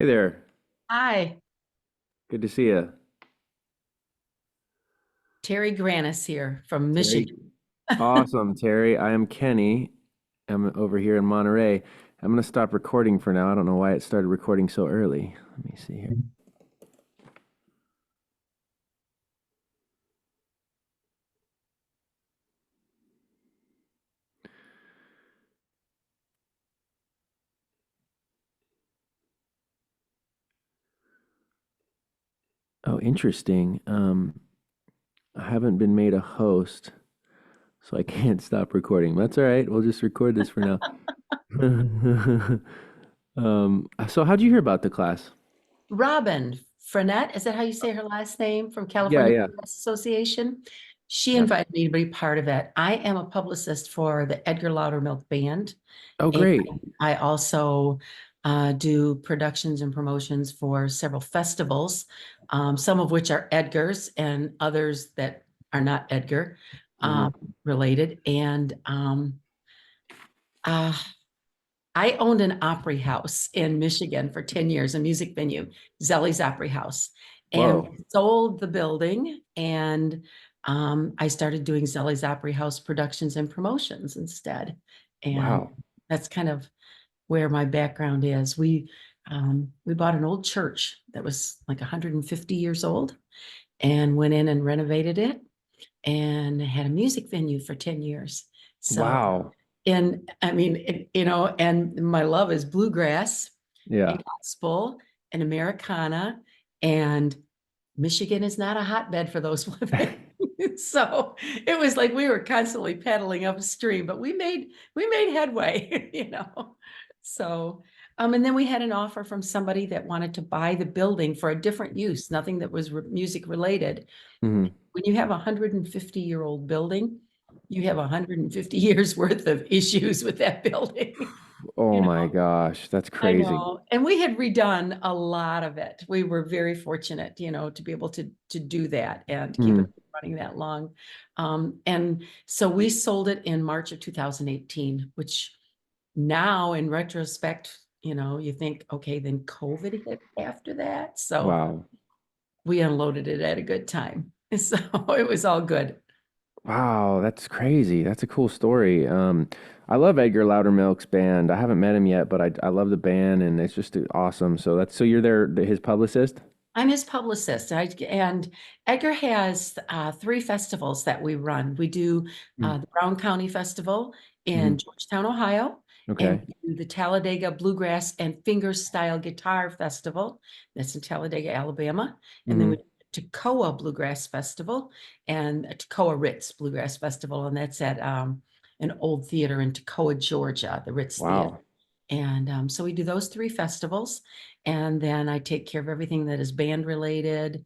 Hey there. Hi, Good to see you. Terry Granis here from Terry. Michigan. Awesome, Terry. I am Kenny. I'm over here in Monterey. I'm going to stop recording for now. I don't know why it started recording so early. Let me see here. Oh, interesting. I haven't been made a host, so I can't stop recording. That's all right. We'll just record this for now. So how'd you hear about the class? Robin Frenette, is that how you say her last name from Yeah, California yeah. Press Association? She Yep. invited me to be part of it. I am a publicist for the Edgar Loudermilk Band, Oh, and great. I also do productions and promotions for several festivals, some of which are Edgar's and others that are not Edgar Hmm. um, related. And uh, I owned an Opry House in Michigan for 10 years, a music venue, Zelly's Opry House. And Whoa. we sold the building and I started doing Zelly's Opry House productions and promotions instead. And Wow. that's kind of where my background is. We bought an old church that was like 150 years old and went in and renovated it and had a music venue for 10 years. So Wow. and I mean, and my love is bluegrass Yeah. and gospel and Americana, and Michigan is not a hotbed for those women. So it was like we were constantly paddling upstream, but we made headway, So, and then we had an offer from somebody that wanted to buy the building for a different use, nothing that was music related. Hmm. When you have a 150-year-old building, you have 150 years worth of issues with that building. Oh You my know, gosh. That's I crazy. know. And we had redone a lot of it. We were very fortunate, to be able to do that and keep it Hmm. running that long. And so we sold it in March of 2018, which now in retrospect, you think, okay, then COVID hit after that. So Wow. we unloaded it at a good time. So it was all good. Wow, that's crazy. That's a cool story. I love Edgar Loudermilk's band. I haven't met him yet, but I love the band and it's just awesome. So you're his publicist? I'm his publicist, and Edgar has three festivals that we run. We do the Brown County Festival Mm-hmm. in Georgetown, Ohio, and Okay. we do the Talladega Bluegrass and Fingerstyle Guitar Festival. That's in Talladega, Alabama. And then we Hmm. do the Toccoa Bluegrass Festival and a Toccoa Ritz Bluegrass Festival, and that's at an old theater in Toccoa, Georgia, the Ritz Theater. Wow. And so we do those three festivals. And then I take care of everything that is band related,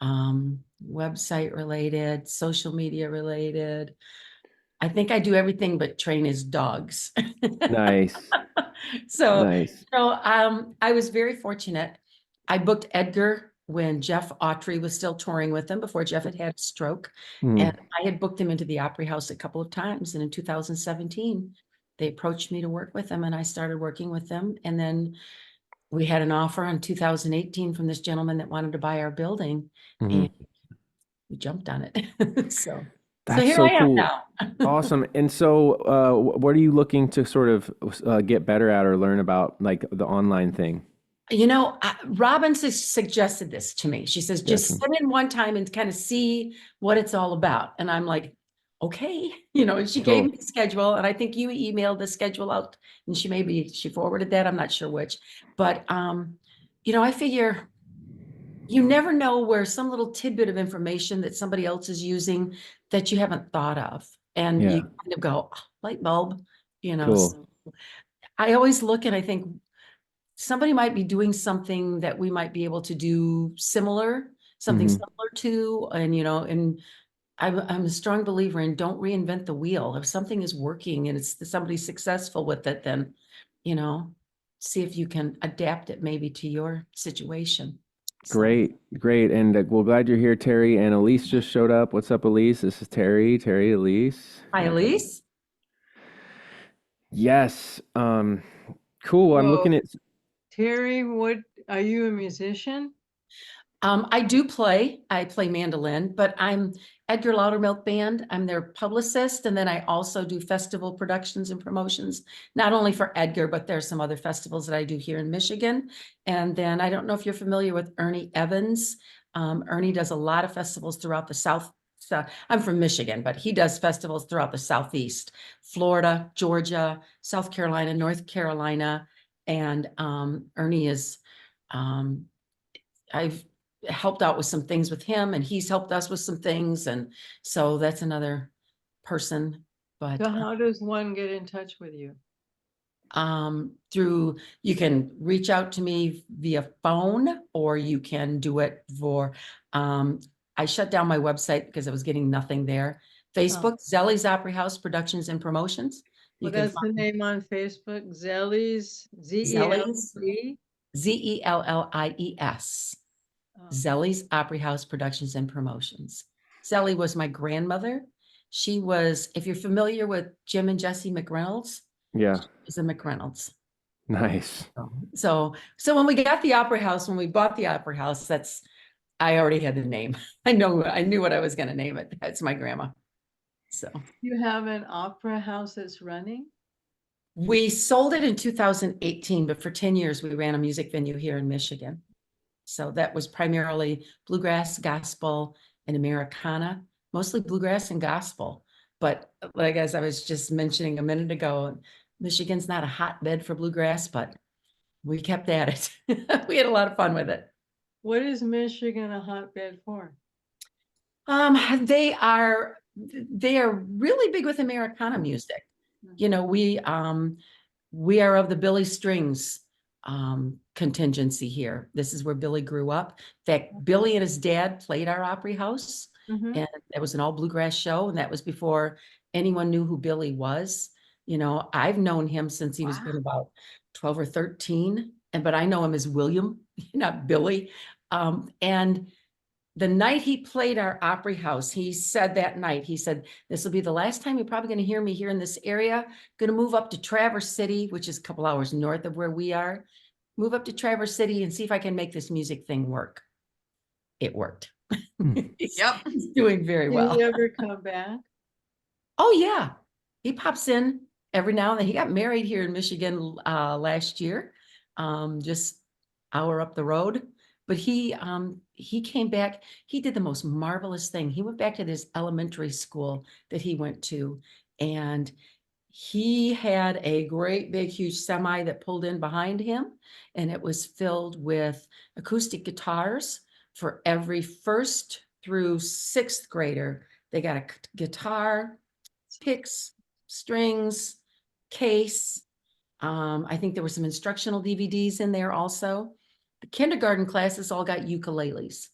website related, social media related. I think I do everything but train his dogs. Nice. So, Nice. I was very fortunate. I booked Edgar when Jeff Autry was still touring with him before Jeff had had a stroke. And Hmm. I had booked him into the Opry House a couple of times. And in 2017, they approached me to work with them and I started working with them. And then we had an offer in 2018 from this gentleman that wanted to buy our building Hmm. and we jumped on it. So That's here so I am cool. now. Awesome. And so, what are you looking to sort of get better at or learn about, like the online thing? Robin suggested this to me. She says, just Suggestion. sit in one time and kind of see what it's all about. And I'm like, okay, and she gave me Cool. the schedule. And I think you emailed the schedule out and she forwarded that. I'm not sure which, but, I figure you never know where some little tidbit of information that somebody else is using that you haven't thought of. And you Yeah. kind of go, "Oh, light bulb, Cool. so I always look and I think somebody might be doing something that we might be able to do something Hmm. similar to, and I'm a strong believer in don't reinvent the wheel. If something is working and it's somebody successful with it, then, you know, see if you can adapt it maybe to your situation. So, Great. Great. And well, glad you're here, Terry. And Elise just showed up. What's up, Elise? This is Terry. Terry, Elise. hi, Elise. Yes. Cool. I'm Well, looking at. Terry, are you a musician? I play mandolin, but I'm Edgar Loudermilk Band. I'm their publicist. And then I also do festival productions and promotions, not only for Edgar, but there's some other festivals that I do here in Michigan. And then I don't know if you're familiar with Ernie Evans. Ernie does a lot of festivals throughout the South. So I'm from Michigan, but he does festivals throughout the Southeast, Florida, Georgia, South Carolina, North Carolina. And Ernie is, I've helped out with some things with him and he's helped us with some things. And so that's another person, but So how does one get in touch with you? through, you can reach out to me via phone or you can do it for, I shut down my website because I was getting nothing there. Facebook, Zelly's Opry House Productions and Promotions. You Well, can that's the find name on Facebook, Zellies, Zellies, Z-E-L-L-E. Zellies. Oh, Zelly's Opry House Productions and Promotions. Zelly was my grandmother. She was, if you're familiar with Jim and Jesse McReynolds, Yeah. is a McReynolds. Nice. So when we got the Opera House, when we bought the Opera House, I already had the name. I knew what I was going to name it. That's my grandma. So you have an opera house that's running? we sold it in 2018, but for 10 years we ran a music venue here in Michigan. So that was primarily bluegrass, gospel, and Americana, mostly bluegrass and gospel. But like as I was just mentioning a minute ago, Michigan's not a hotbed for bluegrass, but we kept at it. We had a lot of fun with it. What is Michigan a hotbed for? They are really big with Americana music. You know, we are of the Billy Strings contingency here. This is where Billy grew up. In fact, Billy and his dad played our Opry House, Mhm. and it was an all bluegrass show, and that was before anyone knew who Billy was. You know, I've known him since he was Wow. been about 12 or 13, but I know him as William, not Billy. And the night he played our Opry House, he said that night, he said, this will be the last time you're probably going to hear me here in this area. Going to move up to Traverse City, which is a couple hours north of where we are. Move up to Traverse City and see if I can make this music thing work. It worked. Yep. He's doing very Did well. he ever come back? Oh yeah. He pops in every now and then. He got married here in Michigan last year, just hour up the road. But he came back. He did the most marvelous thing. He went back to this elementary school that he went to, and he had a great big huge semi that pulled in behind him, and it was filled with acoustic guitars for every first through sixth grader. They got a guitar, picks, strings, case. I think there were some instructional DVDs in there also. The kindergarten classes all got ukuleles,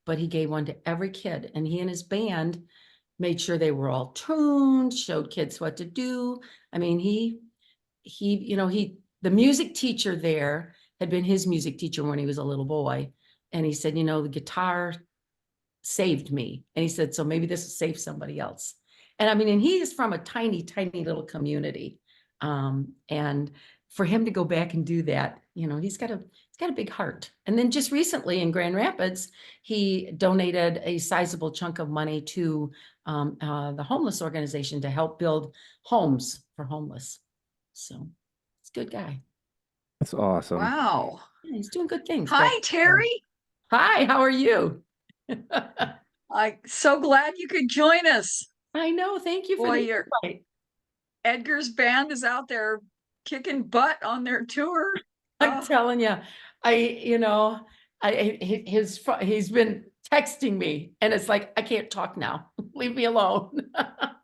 but he gave one to every kid, and he and his band made sure they were all tuned, showed kids what to do. I mean, the music teacher there had been his music teacher when he was a little boy. And he said, the guitar saved me. And he said, so maybe this will save somebody else. And I mean, and he is from a tiny, tiny little community. And for him to go back and do that, he's got a big heart. And then just recently in Grand Rapids, he donated a sizable chunk of money to the homeless organization to help build homes for homeless. So it's a good guy. That's awesome. Wow. Yeah, he's doing good things. Hi, Terry. Hi, how are you? I'm so glad you could join us. I know. Thank you for Boy, the your invite. Edgar's band is out there kicking butt on their tour. I'm Oh, telling you, he's been texting me and it's like, I can't talk now. Leave me alone.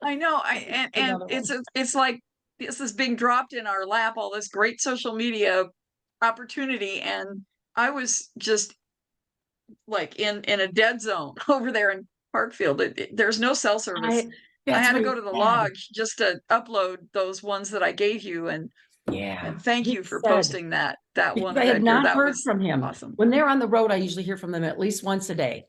I know. And Another it's like this is being dropped in our lap, all this great social media opportunity. And I was just like in a dead zone over there in Parkfield. There's no cell service. I had to go to the lodge just to upload those ones that I gave you, and thank he you for said- posting that one. I had Edgar. not That heard was from him. awesome. When they're on the road, I usually hear from them at least once a day,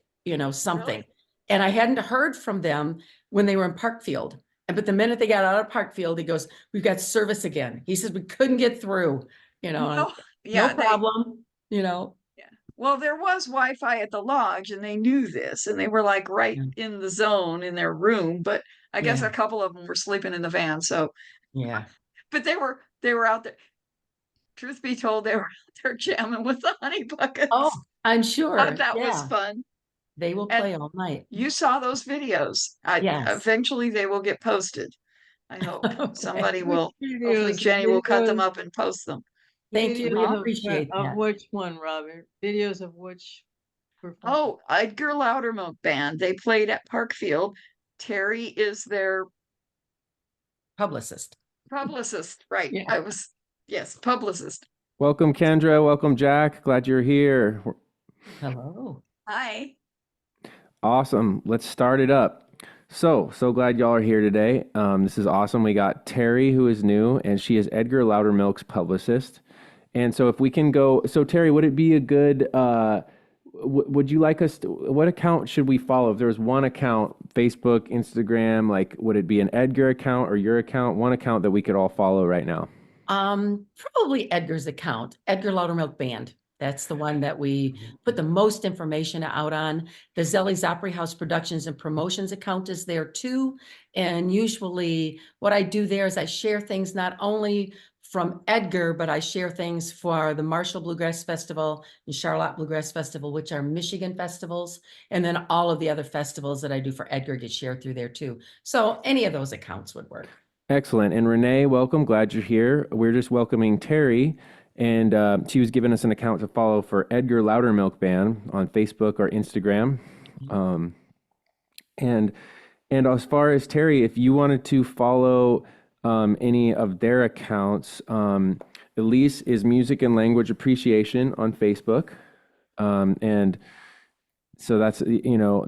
something. Really? And I hadn't heard from them when they were in Parkfield. But the minute they got out of Parkfield, he goes, we've got service again. He says, we couldn't get through, No, no yeah, problem, Well, there was Wi-Fi at the lodge and they knew this and they were like right Yeah. in the zone in their room, but I guess Yeah. a couple of them were sleeping in the van. So, Yeah. but they were out there. Truth be told, they were out there jamming with the honey buckets. Oh, I'm I sure. thought that was Yeah. fun. They will And play all night. you saw those videos. Yes. Eventually they will get posted. I hope Okay. somebody will. Which Hopefully videos? Jenny will cut them Videos- up and post them. Thank you. We videos appreciate of that. which one, Robert? Videos of which? performance? Oh, Edgar Loudermilk Band. They played at Parkfield. Terry is their Publicist. publicist, right? Yeah. Yes, publicist. Welcome, Kendra. Welcome, Jack. Glad you're here. Hello. Hi. Awesome. Let's start it up. So glad y'all are here today. This is awesome. We got Terry, who is new, and she is Edgar Loudermilk's publicist. And so if we can go, so Terry, would it be a good, would you like us to, what account should we follow? If there was one account, Facebook, Instagram, like, would it be an Edgar account or your account? One account that we could all follow right now. Probably Edgar's account, Edgar Loudermilk Band. That's the one that we put the most information out on. The Zelly's Opry House Productions and Promotions account is there too. And usually what I do there is I share things not only from Edgar, but I share things for the Marshall Bluegrass Festival and Charlotte Bluegrass Festival, which are Michigan festivals. And then all of the other festivals that I do for Edgar get shared through there too. So any of those accounts would work. Excellent. And Renee, welcome. Glad you're here. We're just welcoming Terry. And she was giving us an account to follow for Edgar Loudermilk Band on Facebook or Instagram. And as far as Terry, if you wanted to follow any of their accounts, Elise is Music and Language Appreciation on Facebook. And so that's,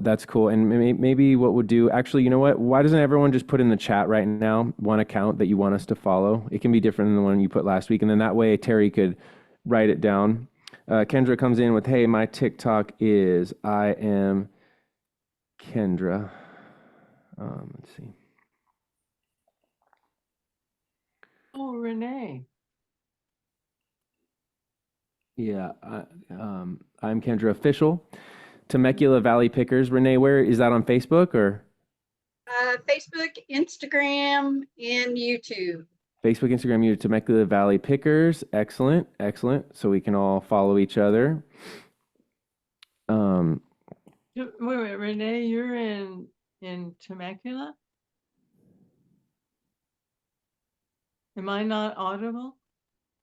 that's cool. And maybe what would do, actually, you know what? Why doesn't everyone just put in the chat right now one account that you want us to follow? It can be different than the one you put last week. And then that way Terry could write it down. Kendra comes in with, hey, my TikTok is I am Kendra. Let's see. Oh, Renee. Yeah, I'm Kendra Official. Temecula Valley Pickers. Renee, where is that on Facebook or? Facebook, Instagram, and YouTube. Facebook, Instagram, YouTube, Temecula Valley Pickers. Excellent, excellent. So we can all follow each other. Wait, Renee, you're in Temecula? Am I not audible?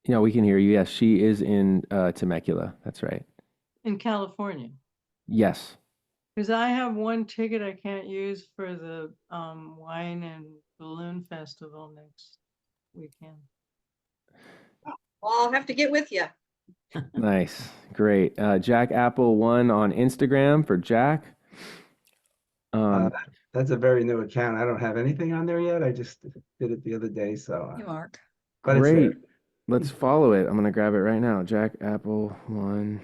We can hear you. Yes, she is in Temecula. That's right. In California? Yes. Because I have one ticket I can't use for the Wine and Balloon Festival next weekend. Well, I'll have to get with you. Nice. Great. Jack Apple 1 on Instagram for Jack. That's a very new account. I don't have anything on there yet. I just did it the other day, so. Hey, Mark. But it's Great. there. Let's follow it. I'm going to grab it right now. Jack Apple 1.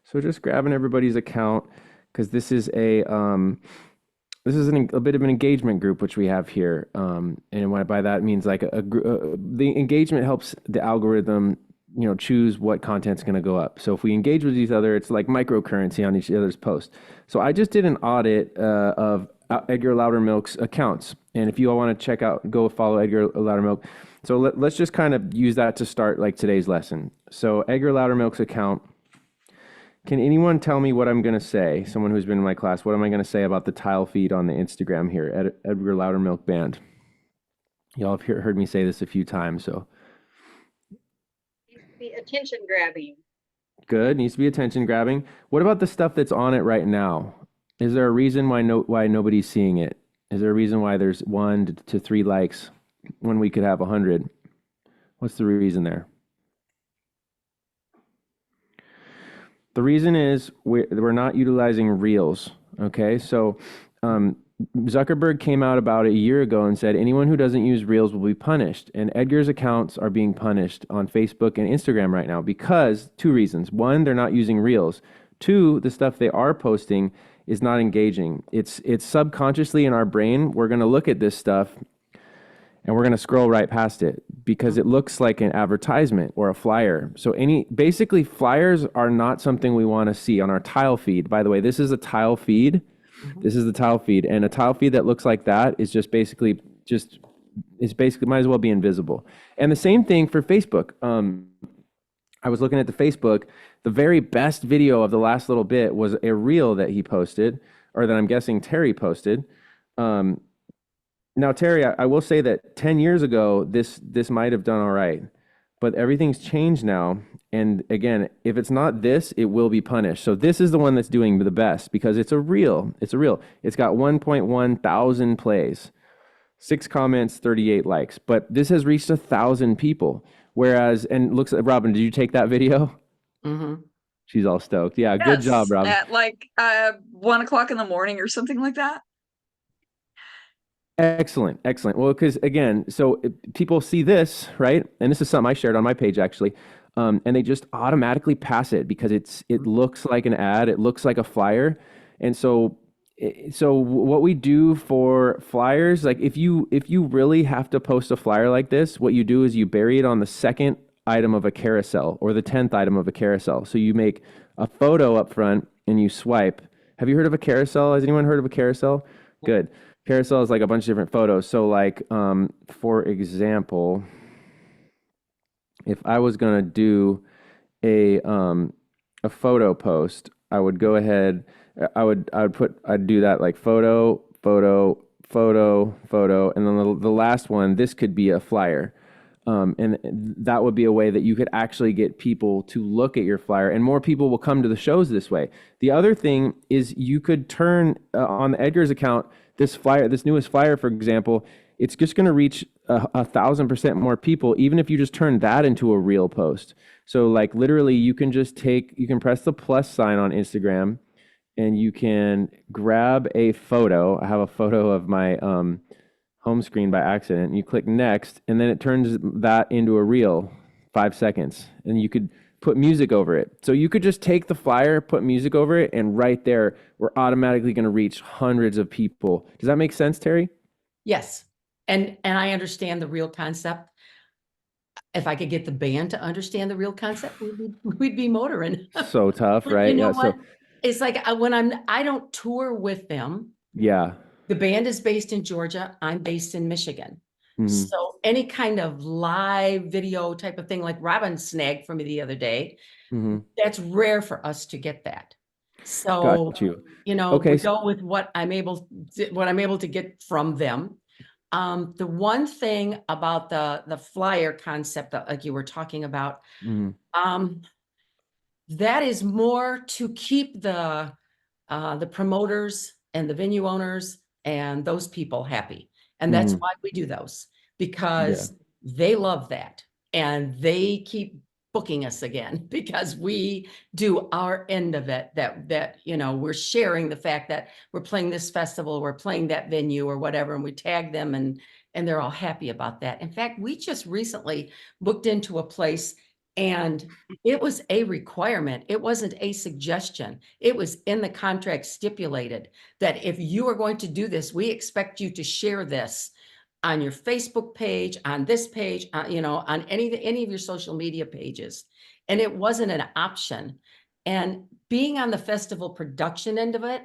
So just grabbing everybody's account because this is a bit of an engagement group which we have here, and what by that means like the engagement helps the algorithm choose what content's going to go up. So if we engage with each other, it's like microcurrency on each other's post. So I just did an audit of Edgar Loudermilk's accounts, and if you all want to go follow Edgar Loudermilk. So let's just kind of use that to start like today's lesson. So Edgar Loudermilk's account. Can anyone tell me what I'm going to say? Someone who's been in my class, what am I going to say about the tile feed on the Instagram here, Edgar Loudermilk Band? Y'all have heard me say this a few times, so. Needs to be attention grabbing. Good, needs to be attention grabbing. What about the stuff that's on it right now? Is there a reason why nobody's seeing it? Is there a reason why there's 1 to 3 likes when we could have 100? What's the reason there? The reason is we're not utilizing Reels, okay? So Zuckerberg came out about a year ago and said anyone who doesn't use Reels will be punished. And Edgar's accounts are being punished on Facebook and Instagram right now because 2 reasons. 1, they're not using Reels. 2, the stuff they are posting is not engaging. It's subconsciously in our brain. We're going to look at this stuff and we're going to scroll right past it because it looks like an advertisement or a flyer. So basically flyers are not something we want to see on our tile feed. By the way, this is a tile feed. This is the tile feed, and a tile feed that looks like that is basically might as well be invisible. And the same thing for Facebook. I was looking at the Facebook. The very best video of the last little bit was a reel that he posted, or that I'm guessing Terry posted. Now, Terry, I will say that 10 years ago, this might have done all right, but everything's changed now. And again, if it's not this, it will be punished. So this is the one that's doing the best because it's a reel. It's a reel. It's got 1.1 thousand plays, 6 comments, 38 likes, but this has reached 1,000 people. Whereas, and looks at Robin, did you take that video? Mhm. She's all stoked. Yeah, good job, Yes, Robin. at like 1 o'clock in the morning or something like that. Excellent, excellent. Well, because again, so people see this, right? And this is something I shared on my page actually, and they just automatically pass it because it looks like an ad, it looks like a flyer, and so what we do for flyers, like if you really have to post a flyer like this, what you do is you bury it on the second item of a carousel or the 10th item of a carousel. So you make a photo up front and you swipe. Have you heard of a carousel? Has anyone heard of a carousel? Good. Carousel is like a bunch of different photos. So like, for example, if I was gonna do a photo post, I would go ahead, I'd do that like photo, photo, photo, photo, and then the last one, this could be a flyer. And that would be a way that you could actually get people to look at your flyer, and more people will come to the shows this way. The other thing is you could turn on the Edgar's account, this flyer, this newest flyer, for example, it's just going to reach 1,000% more people, even if you just turn that into a real post. So like literally you can press the plus sign on Instagram and you can grab a photo. I have a photo of my home screen by accident. You click next, and then it turns that into a reel, 5 seconds, and you could put music over it. So you could just take the flyer, put music over it, and right there, we're automatically going to reach hundreds of people. Does that make sense, Terry? Yes. And I understand the real concept. If I could get the band to understand the real concept, we'd be motoring. So tough, But right? you know Yeah. what? It's like I don't tour with them. Yeah. The band is based in Georgia. I'm based in Michigan. Mhm. So any kind of live video type of thing, like Robin snagged for me the other day, Mhm. that's rare for us to get that. So, Got you. you know, Okay, we go with what I'm able to get from them. The one thing about the flyer concept that like you were talking about, Mhm. that is more to keep the promoters and the venue owners and those people happy. And that's Mhm. why we do those, because they love that and they keep booking us again because we do our end of it, that you know, we're sharing the fact that we're playing this festival, we're playing that venue or whatever, and we tag them and they're all happy about that. In fact, we just recently booked into a place and it was a requirement. It wasn't a suggestion. It was in the contract stipulated that if you are going to do this, we expect you to share this on your Facebook page, on this page, you know, on any of your social media pages. And it wasn't an option. And being on the festival production end of it,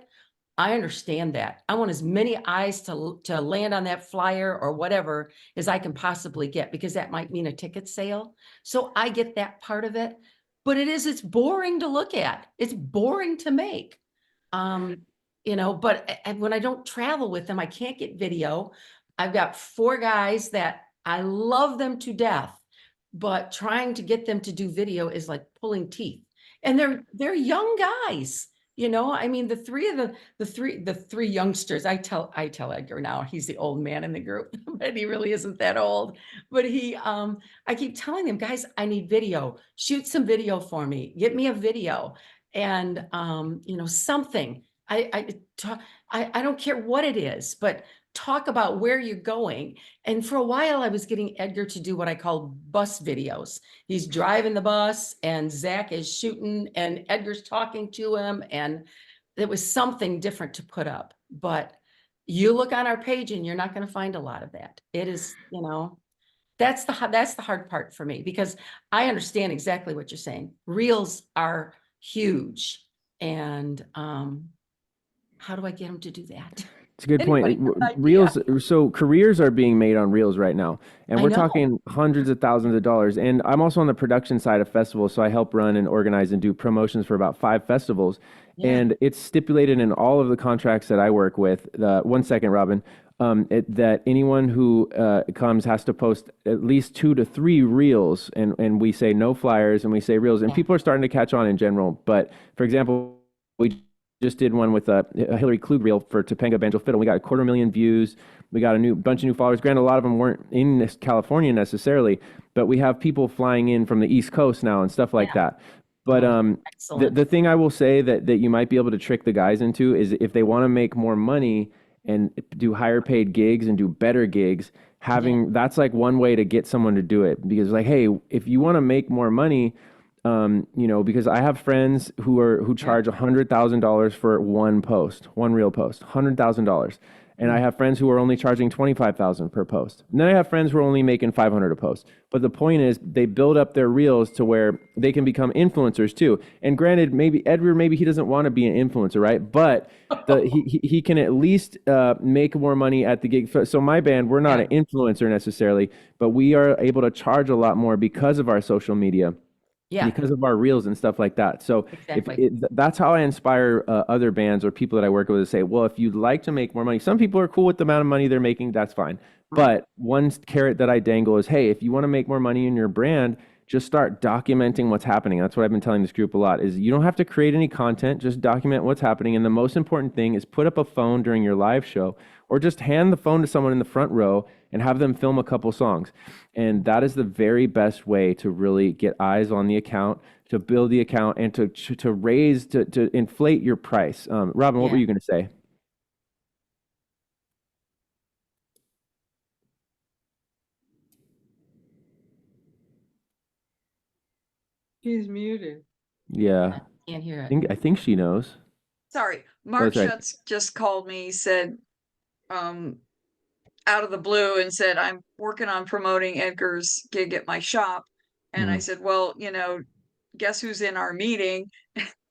I understand that. I want as many eyes to land on that flyer or whatever as I can possibly get, because that might mean a ticket sale. So I get that part of it, but it's boring to look at. It's boring to make. You know, but when I don't travel with them, I can't get video. I've got 4 guys that I love them to death, but trying to get them to do video is like pulling teeth. And they're young guys. You know, I mean, the three youngsters, I tell Edgar now, he's the old man in the group, but he really isn't that old. But I keep telling them, guys, I need video. Shoot some video for me. Get me a video. And you know, something. I don't care what it is, but talk about where you're going. And for a while, I was getting Edgar to do what I call bus videos. He's driving the bus and Zach is shooting and Edgar's talking to him. And it was something different to put up. But You look on our page and you're not going to find a lot of that. It is, that's the hard part for me, because I understand exactly what you're saying. Reels are huge. And how do I get them to do that? It's a good point. Anybody have an idea? Reels, so careers are being made on Reels right now, and I we're know. talking hundreds of thousands of dollars. And I'm also on the production side of festivals, so I help run and organize and do promotions for about 5 festivals. Yeah. And it's stipulated in all of the contracts that I work with. One second, Robin. That anyone who comes has to post at least 2 to 3 reels, and we say no flyers, and we say reels, and Yeah. people are starting to catch on in general. But for example, we just did one with a Hillary Klug reel for Topanga Banjo Fiddle. We got 250,000 views. We got a bunch of new followers. Granted, a lot of them weren't in California necessarily, but we have people flying in from the East Coast now and stuff like that. But the Excellent. thing I will say that you might be able to trick the guys into is, if they want to make more money and do higher paid gigs and do better gigs, that's like one way to get someone to do it. Because like, hey, if you want to make more money, because I have friends who charge $100,000 for one reel post, $100,000. And I have friends who are only charging $25,000 per post. And then I have friends who are only making $500 a post. But the point is, they build up their reels to where they can become influencers too. And granted, maybe Edward, he doesn't want to be an influencer, right? But he can at least make more money at the gig. So my band, we're not an influencer necessarily, but we are able to charge a lot more because of our social media. Yeah. Because of our reels and stuff like that. So Exactly. that's how I inspire other bands or people that I work with to say, well, if you'd like to make more money, some people are cool with the amount of money they're making, that's fine. But one carrot that I dangle is, hey, if you want to make more money in your brand, just start documenting what's happening. That's what I've been telling this group a lot, is you don't have to create any content, just document what's happening. And the most important thing is put up a phone during your live show, or just hand the phone to someone in the front row and have them film a couple songs. And that is the very best way to really get eyes on the account, to build the account, and to raise, to inflate your price. Robin, what were you going to say? He's muted. Yeah, Can't hear it. I think she knows. Sorry, Mark That's right. Schutz just called me, said, out of the blue, and said, I'm working on promoting Edgar's gig at my shop. And I said, well, guess who's in our meeting?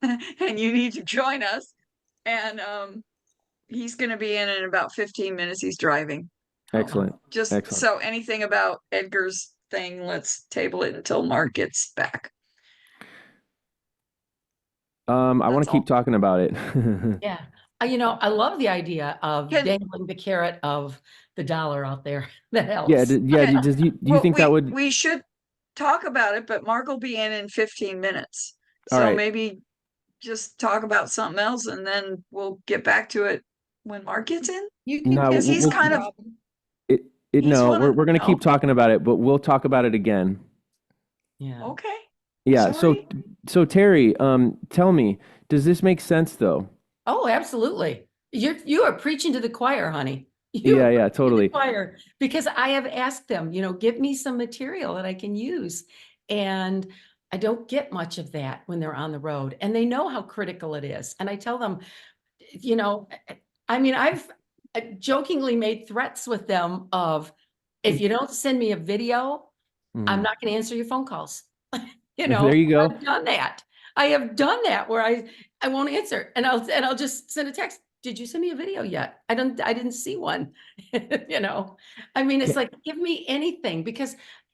And you need to join us. And he's going to be in about 15 minutes. He's driving. Excellent. Just Excellent. so anything about Edgar's thing, let's table it until Mark gets back. I want That's to keep all. talking about it. Yeah. I love the idea of Can- dangling the carrot of the dollar out there. That helps. Yeah, Okay. do you think that would? We should talk about it, but Mark will be in 15 minutes. All So right. maybe just talk about something else, and then we'll get back to it when Mark gets in. You can No, Because he's we'll- kind of, Robin. he's No, one of- we're going to keep no. talking about it, but we'll talk about it again. Yeah. okay. Yeah. Sorry. So Terry, tell me, does this make sense though? Oh, absolutely. You are preaching to the choir, honey. You Yeah, are yeah, preaching to the totally. choir, because I have asked them, give me some material that I can use. And I don't get much of that when they're on the road, and they know how critical it is. And I tell them, I've jokingly made threats with them of, if you don't send me a video, I'm not going to answer your phone calls. There you go. I've done that. I have done that where I won't answer, and I'll just send a text. Did you send me a video yet? I didn't see one. It's like, give me anything,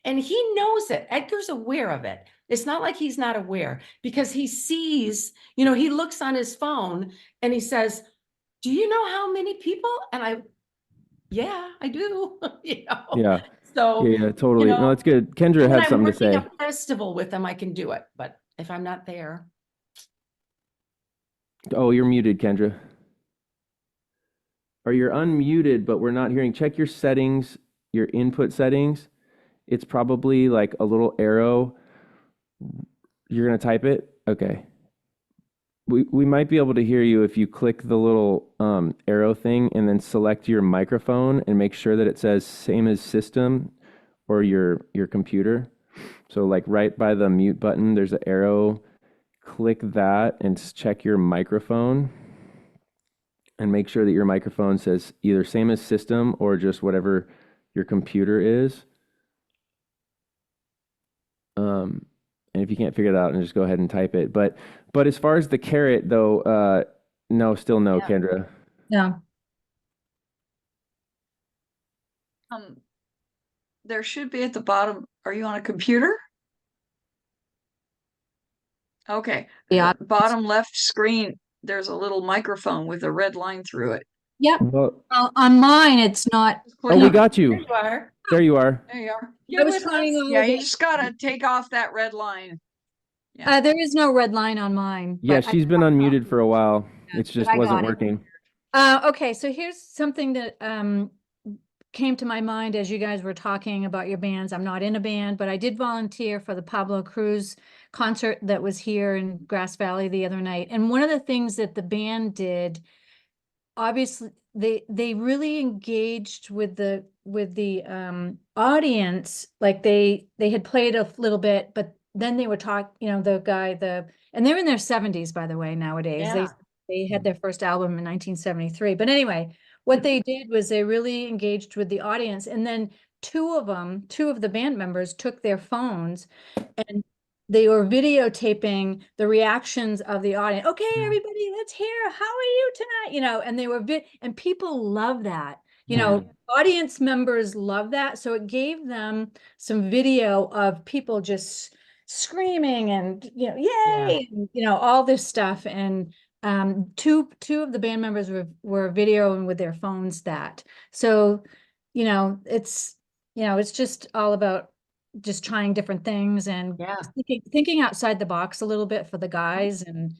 and he knows it. Edgar's aware of it. It's not like he's not aware, because he sees, he looks on his phone and he says, do you know how many people? And yeah, I do. Yeah. So Yeah, totally. you know, No, that's good. Kendra when had I'm something to working say. a festival with them, I can do it. But if I'm not there, Oh, you're muted, Kendra. Or you're unmuted, but we're not hearing. Check your settings, your input settings. It's probably like a little arrow. You're gonna type it? Okay. We might be able to hear you if you click the little arrow thing and then select your microphone and make sure that it says same as system or your computer. So like right by the mute button, there's an arrow. Click that and check your microphone. and make sure that your microphone says either same as system or just whatever your computer is. And if you can't figure it out, and just go ahead and type it. But as far as the caret though, no, still no, Yeah. Kendra. No. There should be at the bottom. Are you on a computer? Okay. Yeah. Bottom left screen, there's a little microphone with a red line through it. Yep. Well, On mine, it's not. Just click oh, we on it. got There you. you are. There you are. There you are. I You're was with trying us. all Yeah, of you it. just gotta take off that red line. There is no red line on mine. Yeah, but I- she's been unmuted for a while. Yeah, It just but I wasn't got it. working. Okay, so here's something that came to my mind as you guys were talking about your bands. I'm not in a band, but I did volunteer for the Pablo Cruz concert that was here in Grass Valley the other night. And one of the things that the band did, obviously, they really engaged with the audience. Like they had played a little bit, but then they would talk, and they're in their 70s, by the way, nowadays. Yeah. They had their first album in 1973. But anyway, what they did was they really engaged with the audience. And then two of the band members took their phones and they were videotaping the reactions of the audience. Okay, everybody, let's hear, how are you tonight? And they were and people love that. Audience members love that. So it gave them some video of people just screaming and, yay, and, all this stuff. And two of the band members were videoing with their phones that. So, it's just all about just trying different things and Yeah. thinking outside the box a little bit for the guys. And,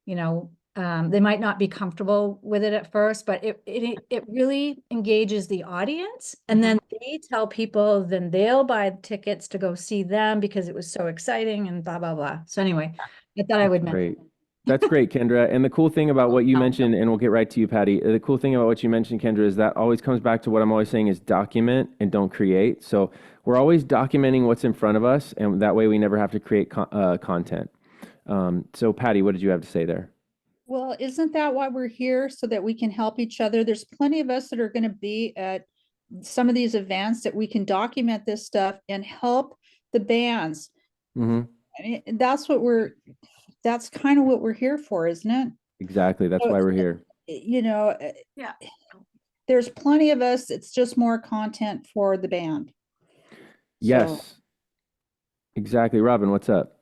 they might not be comfortable with it at first, but it really engages the audience. And then they tell people, then they'll buy tickets to go see them because it was so exciting and blah, blah, blah. So anyway, I thought I would mention. Great. That's great, Kendra. And the cool thing about what you mentioned, and we'll get right to you, Patty. The cool thing about what you mentioned, Kendra, is that always comes back to what I'm always saying is document and don't create. So we're always documenting what's in front of us, and that way we never have to create content. So Patty, what did you have to say there? Well, isn't that why we're here? So that we can help each other? There's plenty of us that are going to be at some of these events that we can document this stuff and help the bands. Mm-hmm. I mean, that's kind of what we're here for, isn't it? Exactly. That's why we're here. Yeah. There's plenty of us. It's just more content for the band. Yes. So- Exactly. Robin, what's up?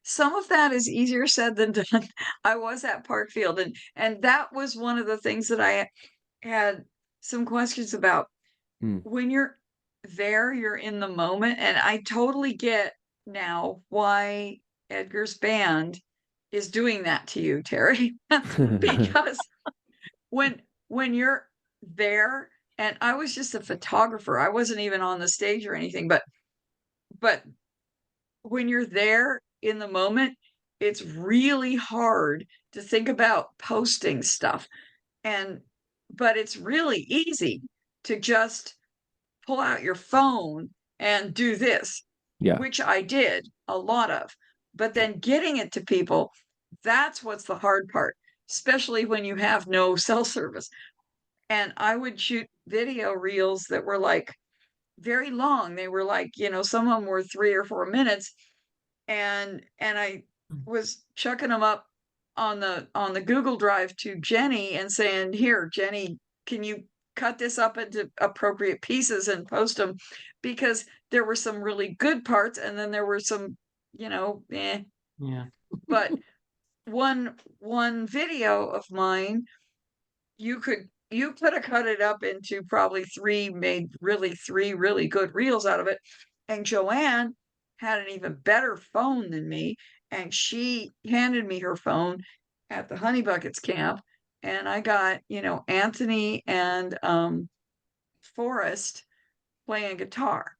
Some of that is easier said than done. I was at Parkfield and that was one of the things that I had some questions about. When you're there, you're in the moment, and I totally get now why Edgar's band is doing that to you, Terry. Because when you're there, and I was just a photographer, I wasn't even on the stage or anything, but when you're there in the moment, it's really hard to think about posting stuff. But it's really easy to just pull out your phone and do this, which I did a lot of. But then getting it to people, that's what's the hard part, especially when you have no cell service. And I would shoot video reels that were like very long. They were like, some of them were 3 or 4 minutes. And I was chucking them up on the Google Drive to Jenny and saying, here, Jenny, can you cut this up into appropriate pieces and post them? Because there were some really good parts, and then there were some, eh. Yeah. But one video of mine, you could have cut it up into probably three really good reels out of it. And Joanne had an even better phone than me, and she handed me her phone at the Honey Buckets camp, and I got, Anthony and Forrest playing guitar.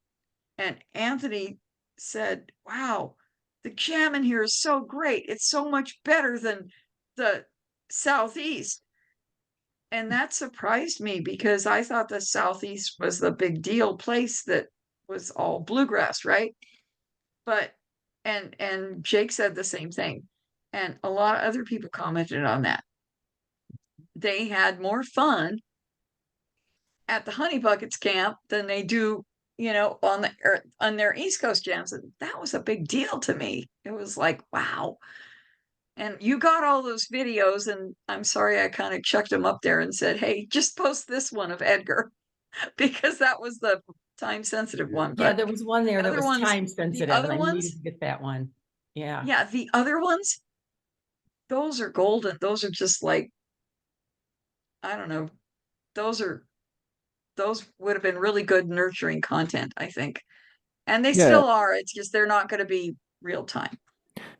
And Anthony said, wow, the jam in here is so great. It's so much better than the Southeast. And that surprised me because I thought the Southeast was the big deal place that was all bluegrass, right? But and Jake said the same thing. and a lot of other people commented on that. They had more fun at the Honey Buckets camp than they do, on their East Coast jams. And that was a big deal to me. It was like, wow. And you got all those videos, and I'm sorry I kind of chucked them up there and said, hey, just post this one of Edgar, because that was the time sensitive one. Yeah, But there was one there that other was ones- time sensitive, other and I ones- needed to get that one. Yeah. yeah, the other ones, those are golden. Those are just like, I don't know. Those would have been really good nurturing content, I think. And they Yeah. still are. It's just they're not going to be real time.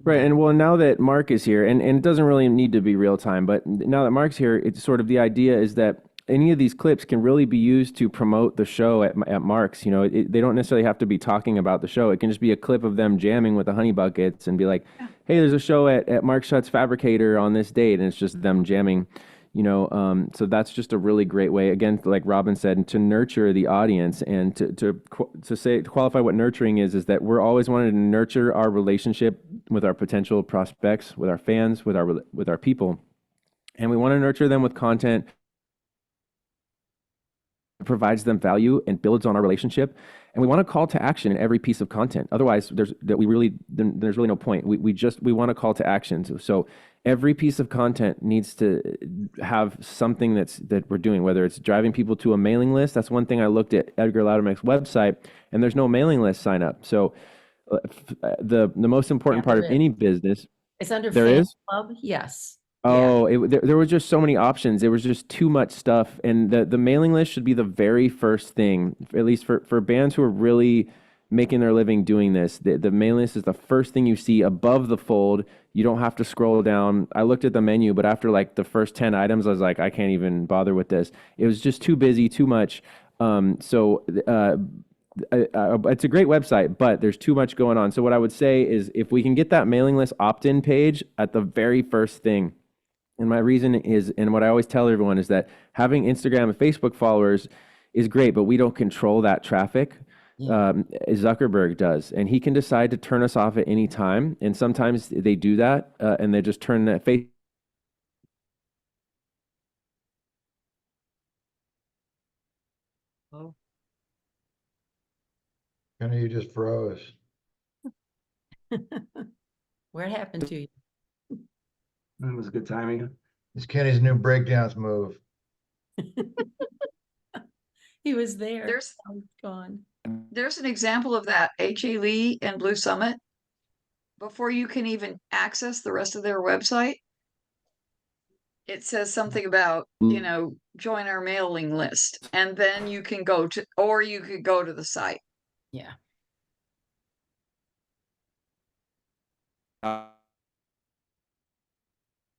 Right. And well, now that Mark is here, and it doesn't really need to be real time, but now that Mark's here, it's sort of the idea is that any of these clips can really be used to promote the show at Mark's. You know, they don't necessarily have to be talking about the show. It can just be a clip of them jamming with the Honey Buckets and be like, hey, there's a show at Mark Schutt's Fabricator on this date. And it's just them jamming, so that's just a really great way, again, like Robin said, to nurture the audience and to qualify what nurturing is that we're always wanting to nurture our relationship with our potential prospects, with our fans, with our people. And we want to nurture them with content that provides them value and builds on our relationship. And we want a call to action in every piece of content. Otherwise, there's really no point. We want a call to action. So every piece of content needs to have something that we're doing, whether it's driving people to a mailing list. That's one thing I looked at Edgar Loudermilk's website, and there's no mailing list sign up. So the most important part of any business. It's under There fan is? club. Yes. Oh, there was just so many options. There was just too much stuff. And the mailing list should be the very first thing, at least for bands who are really making their living doing this. The mailing list is the first thing you see above the fold. You don't have to scroll down. I looked at the menu, but after like the first 10 items, I was like, I can't even bother with this. It was just too busy, too much. It's a great website, but there's too much going on. So what I would say is if we can get that mailing list opt-in page at the very first thing. And my reason is, and what I always tell everyone is that having Instagram and Facebook followers is great, but we don't control that traffic. Zuckerberg does, and he can decide to turn us off at any time. And sometimes they do that, and they just turn that face. Oh. Kenny, you just froze. Where it happened to you? That was good timing. It's Kenny's new breakdance move. He was there. There's- Now he's gone. There's an example of that. H.A. Lee and Blue Summit. Before you can even access the rest of their website, it says something about, join our mailing list. And then you can go to the site. Yeah.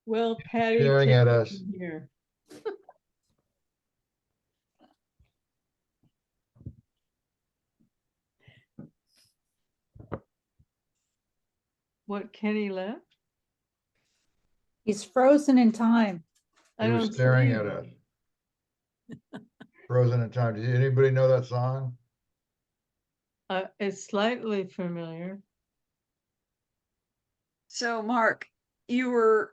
Well, Patty. Staring take at it us. from Here. What, Kenny left? He's frozen in time. I He was don't staring see at him. us. Frozen in time. Does anybody know that song? It's slightly familiar. So, Mark, you were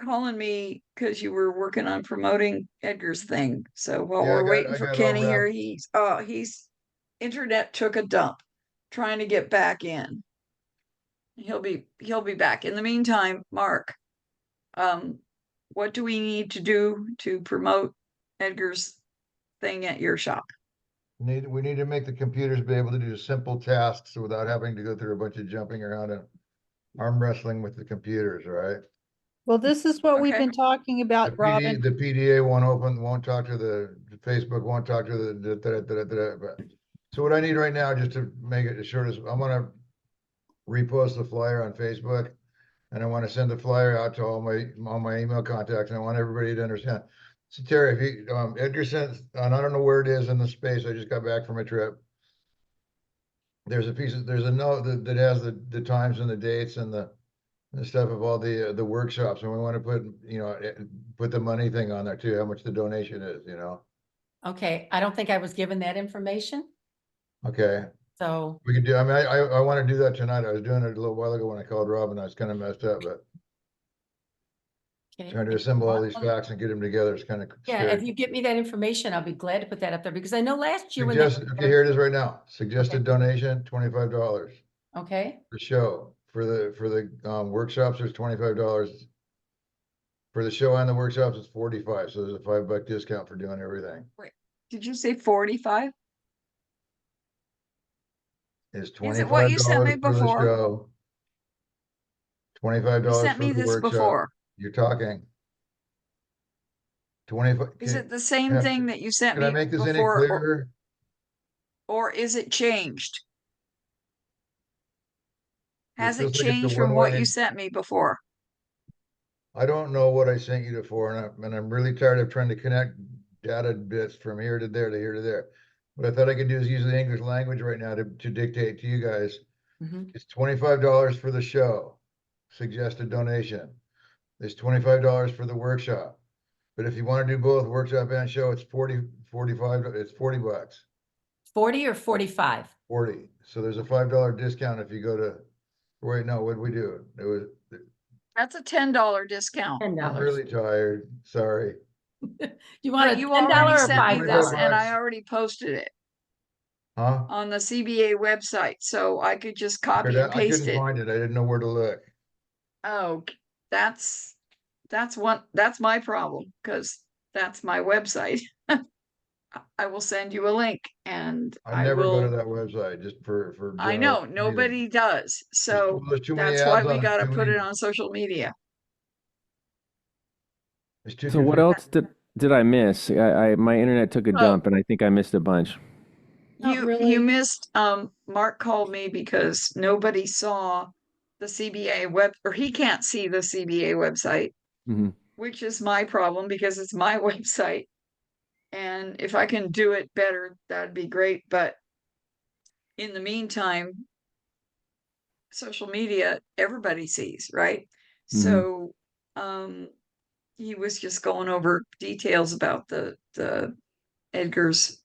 calling me because you were working on promoting Edgar's thing. So while Yeah, I we're got- waiting I for got all Kenny here, wrapped. he's internet took a dump trying to get back in. He'll be back. In the meantime, Mark, what do we need to do to promote Edgar's thing at your shop? We need to make the computers be able to do simple tasks without having to go through a bunch of jumping around and arm wrestling with the computers, right? Well, this is what we've Okay. been talking The about, Robin. the PDA won't talk to the Facebook, won't talk to the. So what I need right now, just to make it as short as, I'm gonna repost the flyer on Facebook. And I want to send the flyer out to all my email contacts, and I want everybody to understand. So Terry, if you, Edgar sent, and I don't know where it is in the space, I just got back from a trip. There's a note that has the times and the dates and the stuff of all the workshops, and we want to put the money thing on there too, how much the donation is, Okay. I don't think I was given that information. Okay, So, We could do, I mean, I want to do that tonight. I was doing it a little while ago when I called Robin. I was kind of messed up, but okay. trying to if you assemble all want these one- facts and get them together is kind of Yeah, if scary. you get me that information, I'll be glad to put that up there because I know last year when they. Okay, here it is right now. Suggested donation, $25. Okay, The show, for the workshops, there's $25. For the show and the workshops, it's 45, so there's a $5 discount for doing everything. Did you say 45? It's Is it what you sent me $25 for the before? show. $25 You sent for me the this workshop. before. You're talking. 25. Is it the same can I- thing that you sent Can I me make this any before, clearer? or is it changed? Has This it looks like it's a changed from what you one-way- sent me before? I don't know what I sent you before, and I'm really tired of trying to connect data bits from here to there to here to there. What I thought I could do is use the English language right now to dictate to you guys. mhm. It's $25 for the show, suggested donation. It's $25 for the workshop. But if you want to do both workshop and show, it's 45, it's $40. 40 or 45? 40. So there's a $5 discount if you go to, wait, no, what'd we do? It was, That's a $10 discount. I'm $10. really tired, sorry. You want a But you $10 already or sent me this, $5? and $5? I already posted it Huh? on the CBA website, so I could just copy and I paste couldn't it. find it. I didn't know where to look. Oh, that's my problem, because that's my website. I will send you a link and I I never go to will, that website just for. I general know, nobody meetings. does, so There's too many that's why ads we on it, gotta too put it many- on social media. It's too So what confusing. else did I miss? My internet took a Oh. dump, and I think I missed a bunch. Not You really. missed, Mark called me because nobody saw the CBA or he can't see the CBA website, Mhm. which is my problem because it's my website. And if I can do it better, that'd be great, but in the meantime, social media, everybody sees, right? Mhm. So, he was just going over details about the Edgar's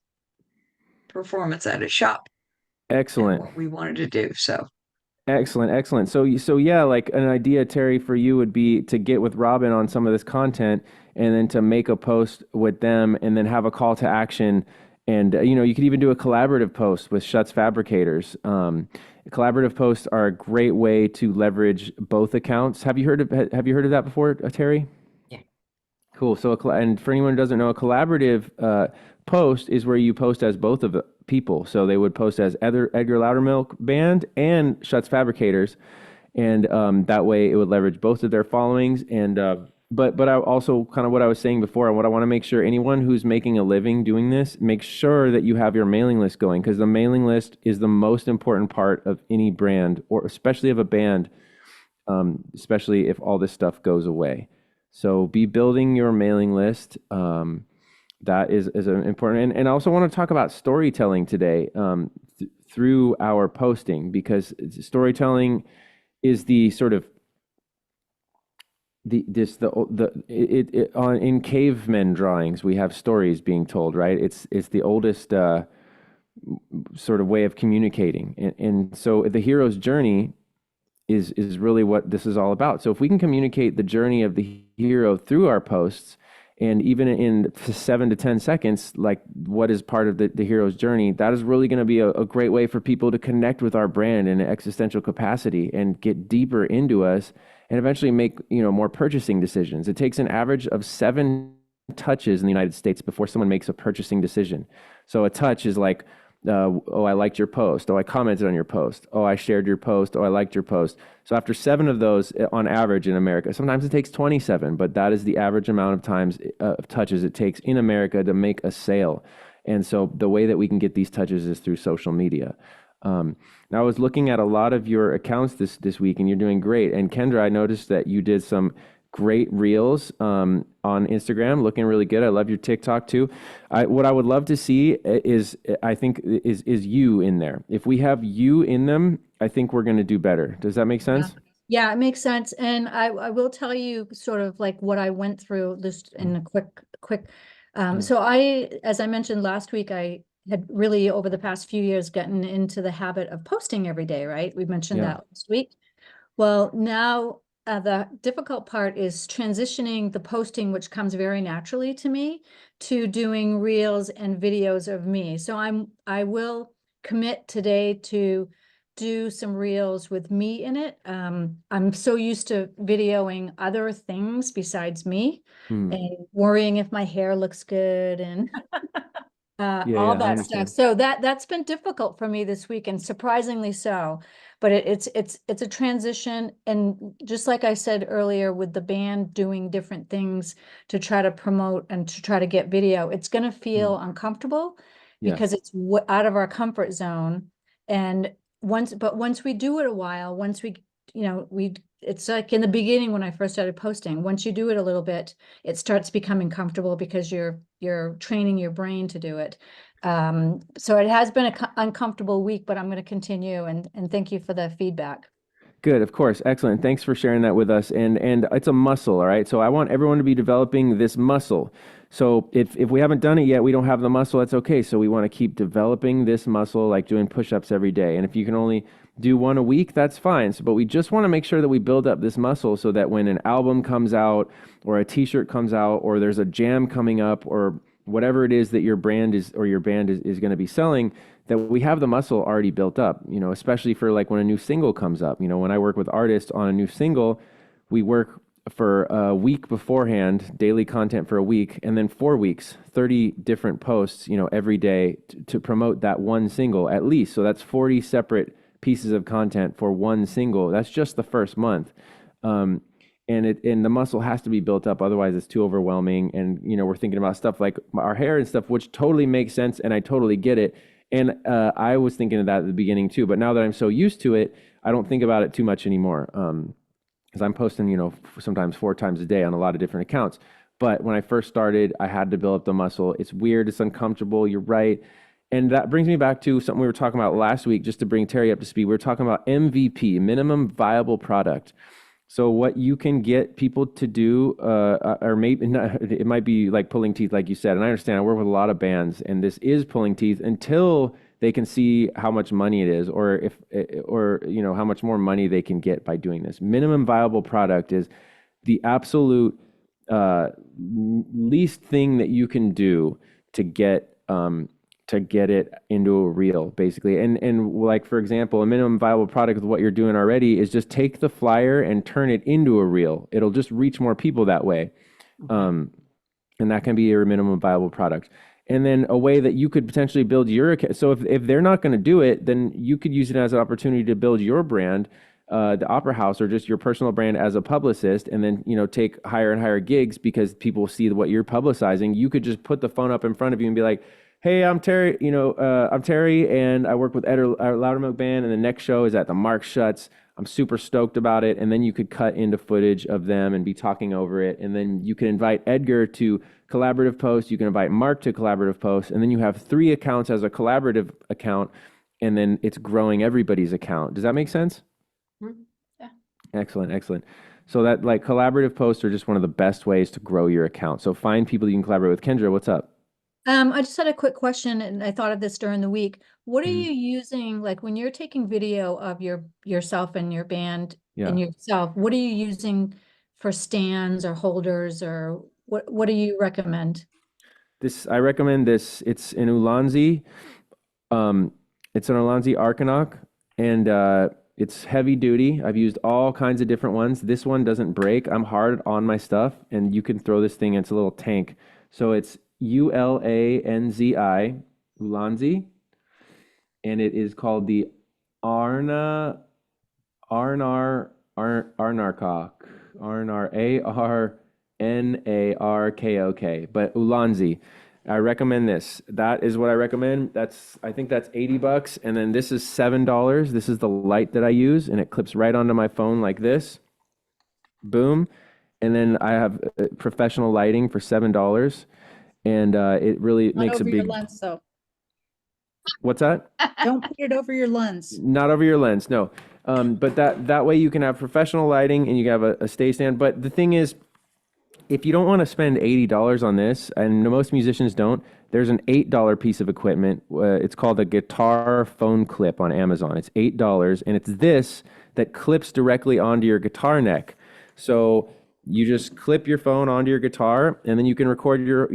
performance at his shop and Excellent. what we wanted to do, so. Excellent, excellent. So yeah, like an idea, Terry, for you would be to get with Robin on some of this content, and then to make a post with them, and then have a call to action. And you could even do a collaborative post with Schutz Fabricators. Collaborative posts are a great way to leverage both accounts. Have you heard of that before, Terry? Yeah. Cool. So, and for anyone who doesn't know, a collaborative post is where you post as both of the people. So they would post as Edgar Loudermilk Band and Schutz Fabricators, and that way it would leverage both of their followings. And but I also, kind of what I was saying before, and what I want to make sure anyone who's making a living doing this, make sure that you have your mailing list going, because the mailing list is the most important part of any brand, or especially of a band, especially if all this stuff goes away. So be building your mailing list. That is an important, and I also want to talk about storytelling today through our posting, because storytelling is the sort of in cavemen drawings we have stories being told, right? It's the oldest sort of way of communicating, and so the hero's journey is really what this is all about. So if we can communicate the journey of the hero through our posts, and even in 7 to 10 seconds, like what is part of the hero's journey, that is really going to be a great way for people to connect with our brand in an existential capacity and get deeper into us, and eventually make more purchasing decisions. It takes an average of 7 touches in the United States before someone makes a purchasing decision. So a touch is like, oh, I liked your post. Oh, I commented on your post. Oh, I shared your post. Oh, I liked your post. So after 7 of those on average in America, sometimes it takes 27, but that is the average amount of times of touches it takes in America to make a sale. And so the way that we can get these touches is through social media. Now, I was looking at a lot of your accounts this week, and you're doing great. And Kendra, I noticed that you did some great reels on Instagram, looking really good. I love your TikTok too. What I would love to see is you in there. If we have you in them, I think we're going to do better. Does that make sense? Yeah, it makes sense. And I will tell you sort of like what I went through this in a quick. So as I mentioned last week, I had really over the past few years gotten into the habit of posting every day, right? We mentioned Yeah. that last week. Well, now the difficult part is transitioning the posting, which comes very naturally to me, to doing reels and videos of me. So I will commit today to do some reels with me in it. I'm so used to videoing other things besides me Hmm. and worrying if my hair looks good and Yeah, all I that understand. stuff. So that's been difficult for me this week, and surprisingly so. But it's a transition, and just like I said earlier, with the band doing different things to try to promote and to try to get video, it's going to feel uncomfortable Yes. because it's out of our comfort zone. And once we do it a while, once we, it's like in the beginning when I first started posting. Once you do it a little bit, it starts becoming comfortable because you're training your brain to do it. So it has been an uncomfortable week, but I'm going to continue, and thank you for the feedback. Good, of course. Excellent. Thanks for sharing that with us. And it's a muscle, all right? So I want everyone to be developing this muscle. So if we haven't done it yet, we don't have the muscle, that's okay. So we want to keep developing this muscle, like doing push-ups every day. And if you can only do one a week, that's fine. So, but we just want to make sure that we build up this muscle so that when an album comes out or a t-shirt comes out or there's a jam coming up or whatever it is that your brand is or your band is going to be selling, that we have the muscle already built up, especially for like when a new single comes up. When I work with artists on a new single, we work for a week beforehand, daily content for a week, and then 4 weeks, 30 different posts, every day to promote that one single at least. So that's 40 separate pieces of content for one single. That's just the first month. And the muscle has to be built up. Otherwise it's too overwhelming. And, we're thinking about stuff like our hair and stuff, which totally makes sense. And I totally get it. And I was thinking of that at the beginning too, but now that I'm so used to it, I don't think about it too much anymore. Because I'm posting, sometimes 4 times a day on a lot of different accounts. But when I first started, I had to build up the muscle. It's weird, it's uncomfortable, you're right. And that brings me back to something we were talking about last week, just to bring Terry up to speed. We were talking about MVP, minimum viable product. So what you can get people to do, or maybe not, it might be like pulling teeth, like you said. And I understand, I work with a lot of bands, and this is pulling teeth until they can see how much money it is, or how much more money they can get by doing this. Minimum viable product is the absolute least thing that you can do to get it into a reel, basically. And like, for example, a minimum viable product with what you're doing already is just take the flyer and turn it into a reel. It'll just reach more people that way. And that can be your minimum viable product. And then a way that you could potentially build your account. So if they're not going to do it, then you could use it as an opportunity to build your brand, the Opera House, or just your personal brand as a publicist, and then, take higher and higher gigs because people see what you're publicizing. You could just put the phone up in front of you and be like, hey, I'm Terry, I'm Terry, and I work with Ed Loudermilk Band, and the next show is at the Mark Schutz. I'm super stoked about it. And then you could cut into footage of them and be talking over it. And then you can invite Edgar to collaborative posts. You can invite Mark to collaborative posts. And then you have 3 accounts as a collaborative account, and then it's growing everybody's account. Does that make sense? Yeah. Excellent. So that, like, collaborative posts are just one of the best ways to grow your account. So find people you can collaborate with. Kendra, what's up? I just had a quick question, and I thought of this during the week. What are Mhm. you using, like when you're taking video of yourself and your band and Yeah. yourself, what are you using for stands or holders, or what do you recommend? I recommend this. It's an Ulanzi. It's an Ulanzi Arcanok, and it's heavy duty. I've used all kinds of different ones. This one doesn't break. I'm hard on my stuff, and you can throw this thing. It's a little tank. So it's Ulanzi, Ulanzi, and it is called the Arnarkok, Arnarkok, but Ulanzi. I recommend this. That is what I recommend. I think that's $80, and then this is $7. This is the light that I use, and it clips right onto my phone like this. Boom. And then I have professional lighting for $7. And it really Not makes a over your big. lens, though. What's that? Don't put it over your lens. Not over your lens, no. But that way you can have professional lighting and you can have a stay stand. But the thing is, if you don't want to spend $80 on this, and most musicians don't, there's an $8 piece of equipment. It's called a guitar phone clip on Amazon. It's $8, and it's this that clips directly onto your guitar neck. So you just clip your phone onto your guitar, and then you can record your,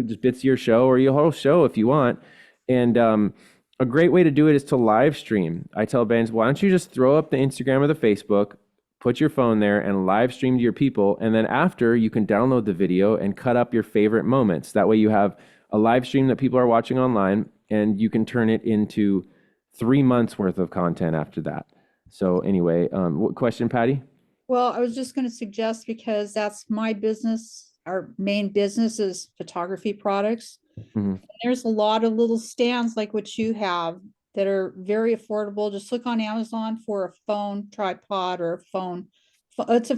just bits of your show or your whole show if you want. And a great way to do it is to live stream. I tell bands, why don't you just throw up the Instagram or the Facebook, put your phone there and live stream to your people. And then after, you can download the video and cut up your favorite moments. That way you have a live stream that people are watching online, and you can turn it into 3 months worth of content after that. So anyway, what question, Patty? Well, I was just going to suggest, because that's my business, our main business is photography products. Mhm. There's a lot of little stands like what you have that are very affordable. Just look on Amazon for a phone tripod or a phone. It's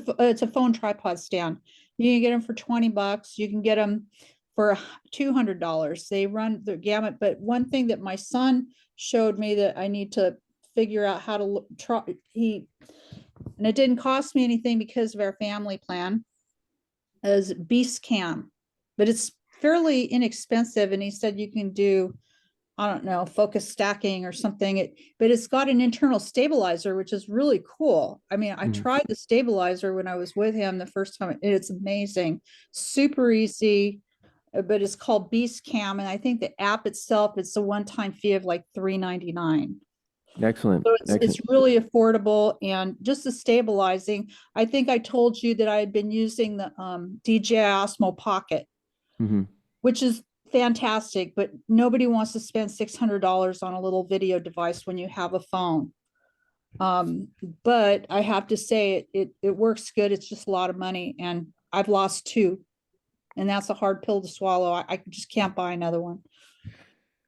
a phone tripod stand. You can get them for $20. You can get them for $200. They run the gamut. But one thing that my son showed me that I need to figure out how to try, and it didn't cost me anything because of our family plan, is Beast Cam, but it's fairly inexpensive. And he said you can do, I don't know, focus stacking or something. But it's got an internal stabilizer, which is really cool. I mean, I tried the stabilizer when I was with him the first time. It's amazing, super easy, but it's called Beast Cam. And I think the app itself, it's a one-time fee of like $3.99. Excellent. So Excellent. it's really affordable, and just the stabilizing. I think I told you that I had been using the DJI Osmo Pocket, Mhm. which is fantastic, but nobody wants to spend $600 on a little video device when you have a phone. But I have to say it works good. It's just a lot of money, and I've lost 2, and that's a hard pill to swallow. I just can't buy another one.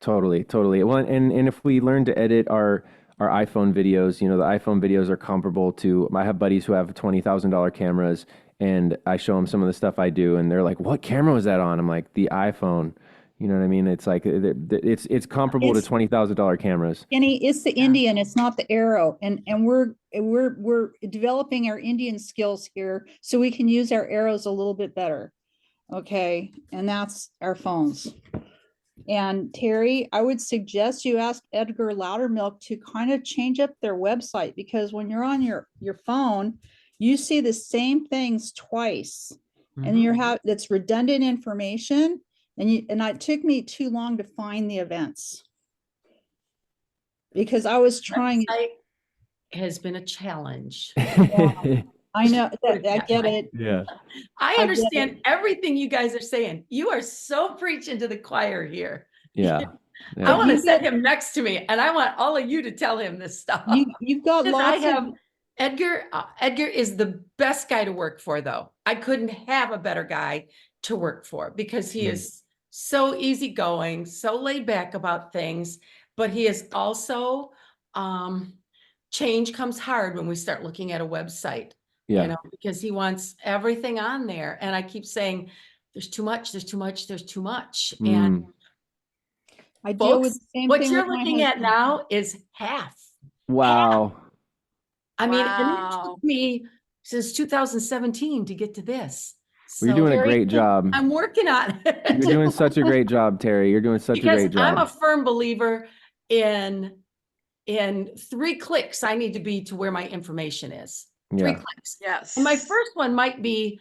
Totally, totally. Well, and if we learn to edit our iPhone videos, the iPhone videos are comparable to, I have buddies who have $20,000 cameras, and I show them some of the stuff I do, and they're like, "What camera was that on?" I'm like, "The iPhone." You know what I mean? It's like it's comparable to It's- $20,000 cameras. Kenny, it's the Indian, it's not the arrow. And we're developing our Indian skills here so we can use our arrows a little bit better. Okay, and that's our phones. And Terry, I would suggest you ask Edgar Loudermilk to kind of change up their website, because when you're on your phone, you see the same things twice, and that's redundant information. And it took me too long to find the events, because I was trying. Website has been a challenge. I know that, I get it. Yeah. I get understand everything you guys are saying. You are so preaching to the choir here. Yeah. I Yeah. want to You set get- him next to me, and I want all of you to tell him this stuff. You've got Because I lots of. have Edgar. Edgar is the best guy to work for, though. I couldn't have a better guy to work for, because he is so easygoing, so laid back about things, but he is also, change comes hard when we start looking at a website. Yeah. Because he wants everything on there. And I keep saying, there's too much, there's too much, there's too much. And I deal with folks, the same what thing you're with my looking at husband. now is half. Wow. I mean, and it Wow. took me since 2017 to get to this. Well, you're So, doing a Terry, great job. I'm working on it. You're doing such a great job, Terry. You're doing such a Because great job. I'm a firm believer in 3 clicks, I need to be to where my information is. 3 Yeah. clicks. Yes. And my first one might be,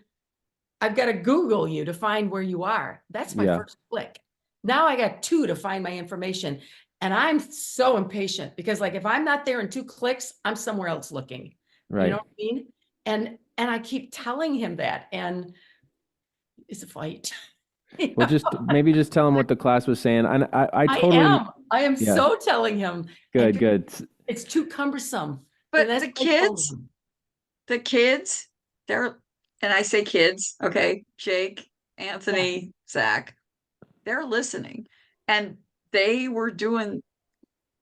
I've got to Google you to find where you are. That's my Yeah. first click. Now I got 2 to find my information. And I'm so impatient, because like, if I'm not there in 2 clicks, I'm somewhere else looking. Right. You know what I mean? And I keep telling him that, and it's a fight. You Well, know? maybe just tell him what the class was saying. And I totally I am Yeah. so telling him. good, and good. It's too cumbersome. But And that's the what I told kids, him. they're, and I say kids, okay, Jake, Anthony, Zach, they're listening. And they were doing,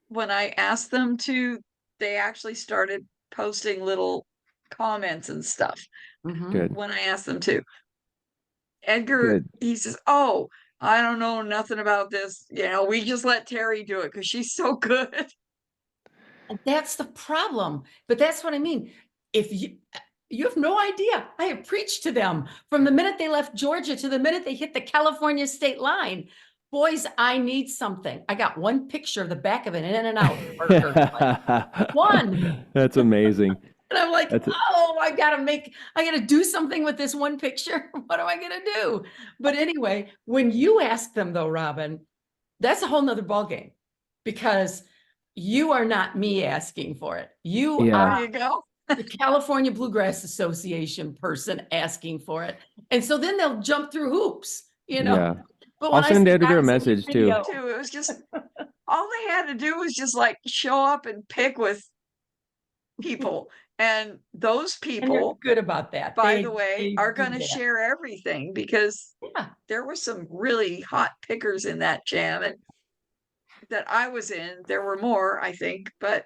when I asked them to, they actually started posting little comments and stuff Mhm. Good. when I asked them to. Edgar, Good. he says, "Oh, I don't know nothing about this. We just let Terry do it because she's so good." And that's the problem. But that's what I mean. If You have no idea. I have preached to them from the minute they left Georgia to the minute they hit the California state line. Boys, I need something. I got one picture of the back of an In-N-Out burger. One. That's amazing. And I'm like, That's a- oh, I gotta do something with this one picture. What am I gonna do? But anyway, when you ask them though, Robin, that's a whole nother ballgame because you are not me asking for it. You Yeah. are There you go. the California Bluegrass Association person asking for it. And so then they'll jump through hoops, you know? Yeah. But I'll when I send say, editor a "Guys, I need message, too." video," Too. It was just all they had to do was just like show up and pick with people. And those And they're people, good about that. by They- the way, they are do going to that. share everything because Yeah. there were some really hot pickers in that jam and that I was in. There were more, I think, but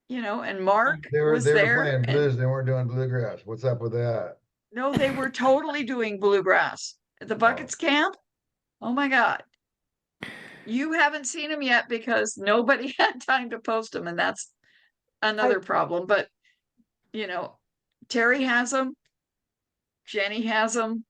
you know, and Mark They were was they were there. playing and- blues. They weren't doing bluegrass. What's up with that? no, they were totally doing bluegrass at the Buckets camp. Oh my God. You haven't seen them yet because nobody had time to post them, and that's another problem. But you know, Terry has them, Jenny has them.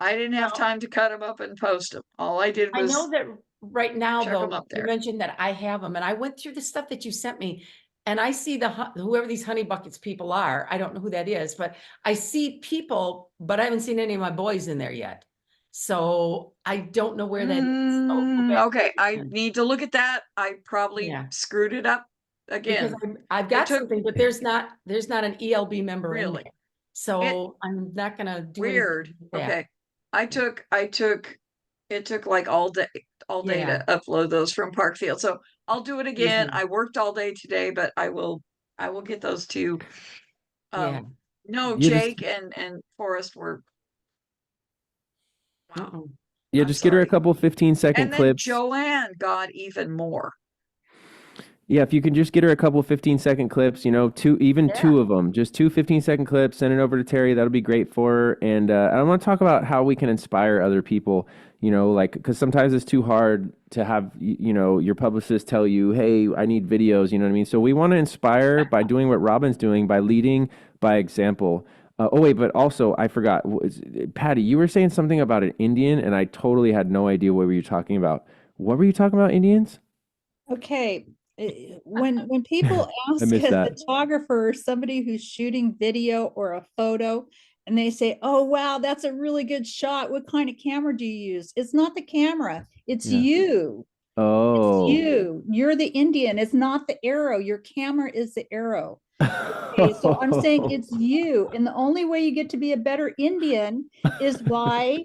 I didn't have Well- time to cut them up and post them. All I did I was know that right now, check 'em though, up you there. mentioned that I have them and I went through the stuff that you sent me. And I see whoever these Honey Buckets people are, I don't know who that is, but I see people, but I haven't seen any of my boys in there yet. So I don't know where that is. So I'll go back okay, I and- need to look at that. I probably Yeah. screwed it up Because again. I've got took- something, but there's not an ELB member in Really? there. So I'm not gonna do anything Weird. with that. Okay. It took like all day to upload those from Parkfield. So I'll do it again. me. I worked all day today, but I will get those to you. Yeah. No, You just- Jake and Forrest were. Wow. Mm-mm. Yeah, I'm just get her a sorry. couple 15-second And then clips. Joanne got even more. Yeah, if you can just get her a couple 15-second clips, you know, two of them, just two 15-second clips, send it over to Terry. That'll be great for her. And I want to talk about how we can inspire other people, you know, like, because sometimes it's too hard to have, you know, your publicist tell you, hey, I need videos, you know what I mean? So we want to inspire by doing what Robin's doing, by leading by example. But also I forgot, Patty, you were saying something about an Indian, and I totally had no idea what were you talking about. What were you talking about, Indians? Okay, when people ask missed a that. photographer, somebody who's shooting video or a photo, and they say, "Oh wow, that's a really good shot. What kind of camera do you use?" It's not the camera, it's Yeah. you. Oh. It's you. You're the Indian. It's not the arrow. Your camera is the arrow. Okay, so I'm saying it's you, and the only way you get to be a better Indian is by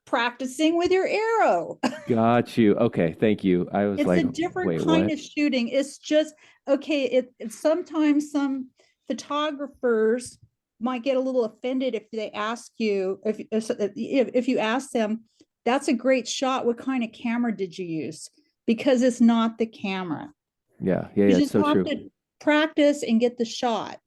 practicing with your arrow. Got you. Okay, thank you. I was It's like, a different wait, kind what? of shooting. It's just, okay, sometimes some photographers might get a little offended if they ask you, if you ask them, that's a great shot, what kind of camera did you use? Because it's not the camera. Yeah, You it's just so have true. to practice and get the shot.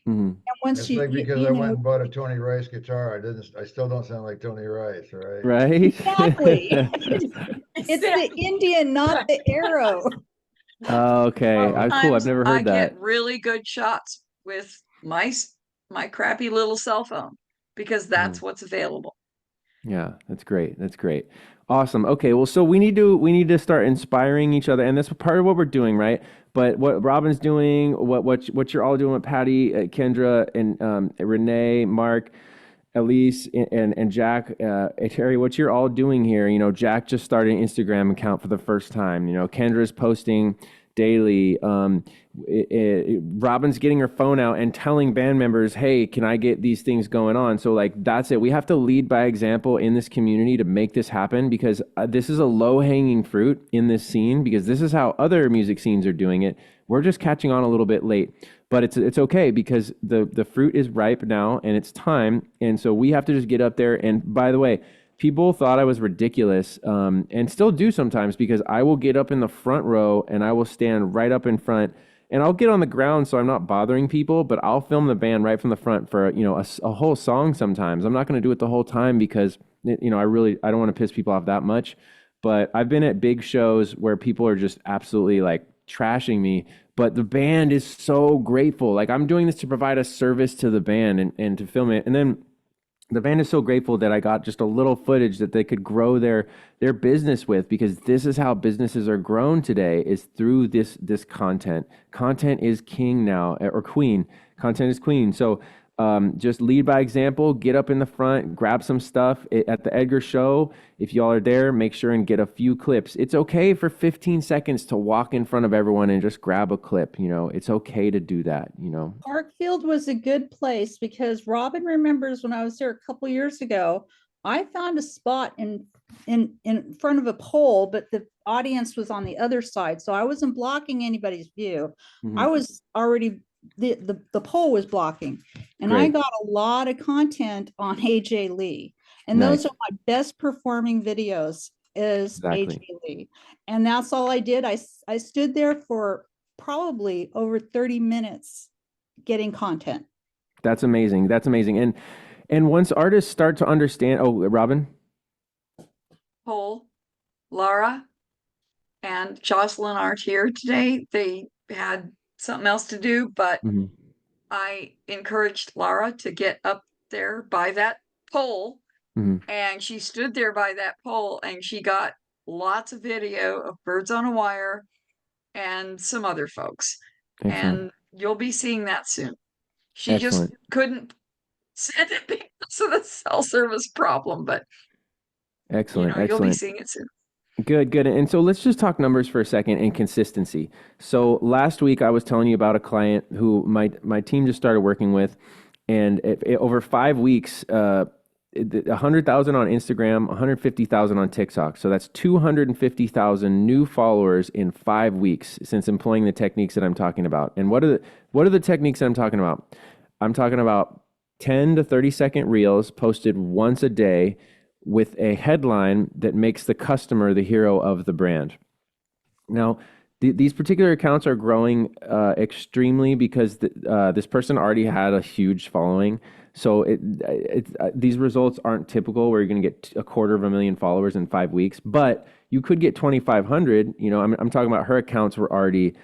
Mhm. And once It's you, like you because you I went know, and bought a Tony Rice guitar. I still don't sound like Tony Rice, right? Right? Exactly. It's the Indian, not the arrow. Oh, okay. Cool. I've Sometimes never I heard that. get really good shots with my crappy little cell phone because Mm. that's what's available. Yeah, that's great. That's great. Awesome. Okay, well, so we need to start inspiring each other, and that's part of what we're doing, right? But what Robin's doing, what you're all doing with Patty, Kendra, and Renee, Mark, Elise, and Jack, Terry, what you're all doing here. You know, Jack just started an Instagram account for the first time. You know, Kendra's posting daily. Robin's getting her phone out and telling band members, hey, can I get these things going on? So like, that's it. We have to lead by example in this community to make this happen, because this is a low hanging fruit in this scene, because this is how other music scenes are doing it. We're just catching on a little bit late, but it's okay, because the fruit is ripe now and it's time. And so we have to just get up there. And by the way, people thought I was ridiculous, and still do sometimes, because I will get up in the front row and I will stand right up in front, and I'll get on the ground so I'm not bothering people, but I'll film the band right from the front for, you know, a whole song sometimes. I'm not going to do it the whole time because, you know, I don't want to piss people off that much. But I've been at big shows where people are just absolutely like trashing me, but the band is so grateful. Like, I'm doing this to provide a service to the band and to film it. And then the band is so grateful that I got just a little footage that they could grow their business with, because this is how businesses are grown today, is through this content. Content is king now, or queen. Content is queen. So just lead by example, get up in the front, grab some stuff at the Edgar show. If y'all are there, make sure and get a few clips. It's okay for 15 seconds to walk in front of everyone and just grab a clip. You know, it's okay to do that, you know. Parkfield was a good place because Robin remembers when I was there a couple years ago, I found a spot in front of a pole, but the audience was on the other side. So I wasn't blocking anybody's view. Mhm. I was already, the pole was blocking. And I Great. got a lot of content on AJ Lee. And Nice. those are my best performing videos is Exactly. AJ Lee. And that's all I did. I stood there for probably over 30 minutes getting content. That's amazing. That's amazing. And once artists start to understand, oh, Robin? Cole, Laura, and Jocelyn aren't here today. They had something else to do, but Mhm. I encouraged Laura to get up there by that pole, Mhm. and she stood there by that pole, and she got lots of video of Birds on a Wire and some other folks. Excellent. And you'll be seeing that soon. She just Excellent. couldn't send it because of the cell service problem, but Excellent. you'll be Excellent. seeing it soon. Good, good. And so let's just talk numbers for a second and consistency. So last week I was telling you about a client who my team just started working with, and over 5 weeks, 100,000 on Instagram, 150,000 on TikTok. So that's 250,000 new followers in 5 weeks since employing the techniques that I'm talking about. And what are the techniques that I'm talking about? I'm talking about 10 to 30-second reels posted once a day with a headline that makes the customer the hero of the brand. Now, these particular accounts are growing extremely because this person already had a huge following. So these results aren't typical where you're going to get 250,000 followers in 5 weeks, but you could get 2,500. You know, I'm talking about her accounts were already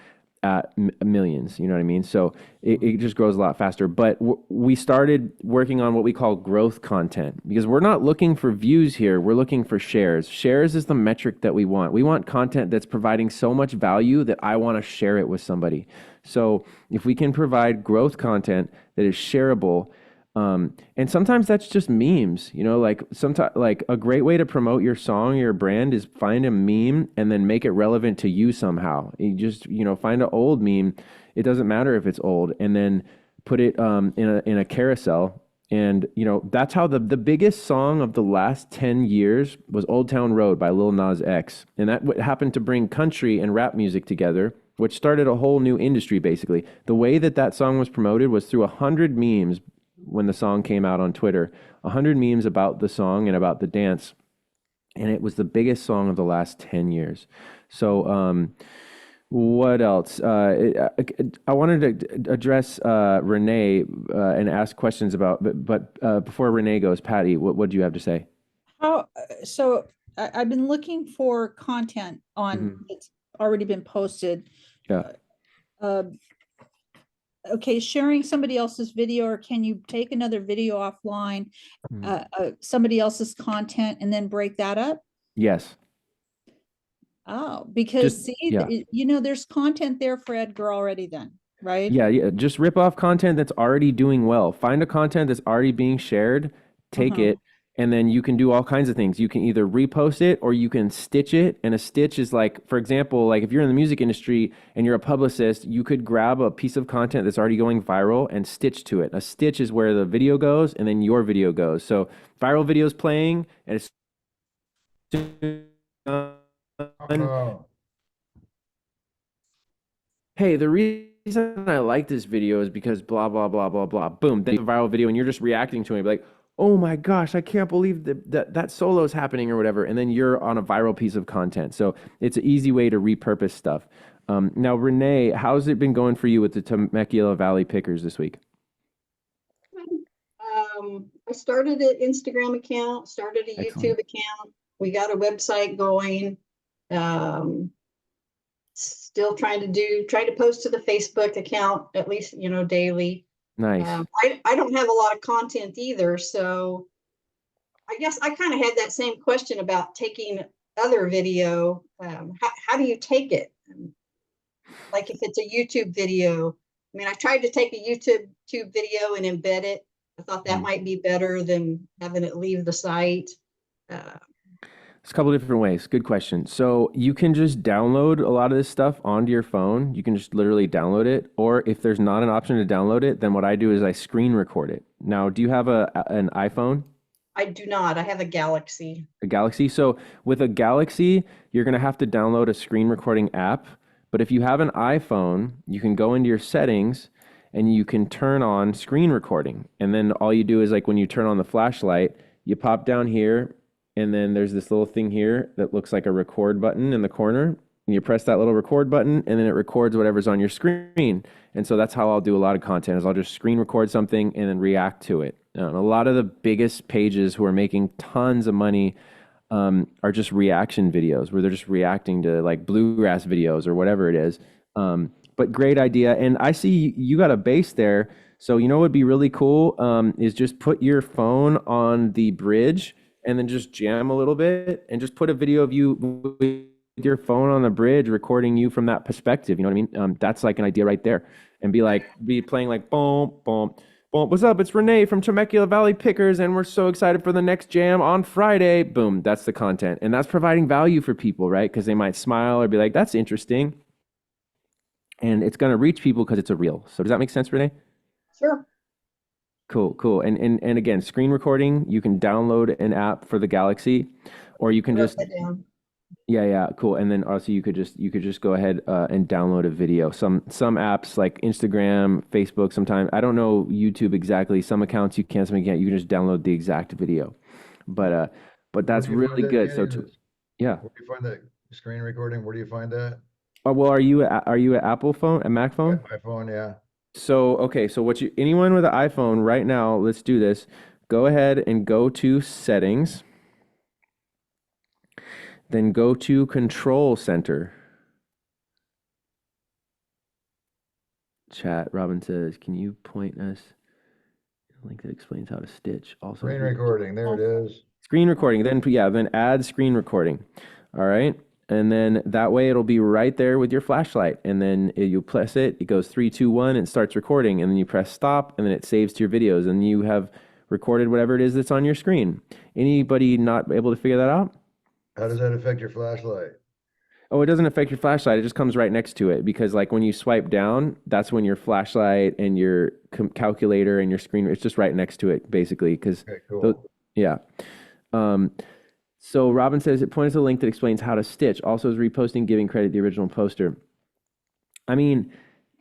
at millions, you know what I mean? So it just grows a lot faster. But we started working on what we call growth content, because we're not looking for views here. We're looking for shares. Shares is the metric that we want. We want content that's providing so much value that I want to share it with somebody. So if we can provide growth content that is shareable, and sometimes that's just memes, you know, like sometimes, like a great way to promote your song, your brand, is find a meme and then make it relevant to you somehow. You just, you know, find an old meme. It doesn't matter if it's old, and then put it in a carousel. And, you know, that's how the biggest song of the last 10 years was Old Town Road by Lil Nas X. And that happened to bring country and rap music together, which started a whole new industry, basically. The way that song was promoted was through 100 memes. When the song came out on Twitter, 100 memes about the song and about the dance. And it was the biggest song of the last 10 years. So what else? I wanted to address Renee and ask questions about, but before Renee goes, Patty, what do you have to say? So I've been looking for content on it's already been posted. Yeah. Okay, sharing somebody else's video, or can you take another video offline, somebody else's content, and then break that up? Yes. Oh, because Just- see, yeah. you know, there's content there for Edgar already then, right? Yeah. Just rip off content that's already doing well. Find a content that's already being shared, take it, and then you can do all kinds of things. You can either repost it or you can stitch it. And a stitch is like, for example, like if you're in the music industry and you're a publicist, you could grab a piece of content that's already going viral and stitch to it. A stitch is where the video goes and then your video goes. So viral video's playing and it's hey, the reason I like this video is because blah, blah, blah, blah, blah. Boom, then a viral video and you're just reacting to it. Like, oh my gosh, I can't believe that solo is happening or whatever. And then you're on a viral piece of content. So it's an easy way to repurpose stuff. Now, Renee, how's it been going for you with the Temecula Valley Pickers this week? I started an Instagram account, started a Excellent. YouTube account. We got a website going. still trying to post to the Facebook account at least, daily. Nice. I don't have a lot of content either, so I guess I kind of had that same question about taking other video. How do you take it? Like if it's a YouTube video, I mean, I tried to take a YouTube video and embed it. I thought that might be better than having it leave the site. There's a couple different ways. Good question. So you can just download a lot of this stuff onto your phone. You can just literally download it. Or if there's not an option to download it, then what I do is I screen record it. Now, do you have an iPhone? I do not. I have a Galaxy. A Galaxy? So with a Galaxy, you're going to have to download a screen recording app. But if you have an iPhone, you can go into your settings and you can turn on screen recording. And then all you do is like when you turn on the flashlight, you pop down here, and then there's this little thing here that looks like a record button in the corner. And you press that little record button, and then it records whatever's on your screen. And so that's how I'll do a lot of content, is I'll just screen record something and then react to it. A lot of the biggest pages who are making tons of money are just reaction videos where they're just reacting to like bluegrass videos or whatever it is. But great idea. And I see you got a bass there. So you know what would be really cool is just put your phone on the bridge and then just jam a little bit and just put a video of you with your phone on the bridge recording you from that perspective. You know what I mean? That's like an idea right there. And be playing like boom, boom, boom. What's up? It's Renee from Temecula Valley Pickers, and we're so excited for the next jam on Friday. Boom. That's the content. And that's providing value for people, right? Because they might smile or be like, that's interesting. And it's going to reach people because it's a reel. So does that make sense, Renee? Sure. Cool. And again, screen recording, you can download an app for the Galaxy, or you can Wrote just, that down. yeah, cool. And then also you could just go ahead and download a video. Some apps like Instagram, Facebook, sometimes, I don't know YouTube exactly. Some accounts you can, some you can't. You can just download the exact video. But that's Where do you really find good. that, So Kenny? yeah. Where do you find that screen recording? Where do you find that? Well, are you an Apple phone, a Mac phone? My phone, yeah. So, okay, so anyone with an iPhone right now, let's do this. Go ahead and go to settings. Then go to Control Center. Chat, Robin says, can you point us a link that explains how to stitch? Also, Screen recording, there it is. screen recording, then add screen recording. All right. And then that way it'll be right there with your flashlight. And then you press it, it goes 3, 2, 1, and starts recording. And then you press stop, and then it saves to your videos. And you have recorded whatever it is that's on your screen. Anybody not able to figure that out? How does that affect your flashlight? Oh, it doesn't affect your flashlight. It just comes right next to it. Because like when you swipe down, that's when your flashlight and your calculator and your screen, it's just right next to it, basically. Because Okay, cool. yeah. So Robin says it points to a link that explains how to stitch. Also is reposting, giving credit to the original poster. I mean,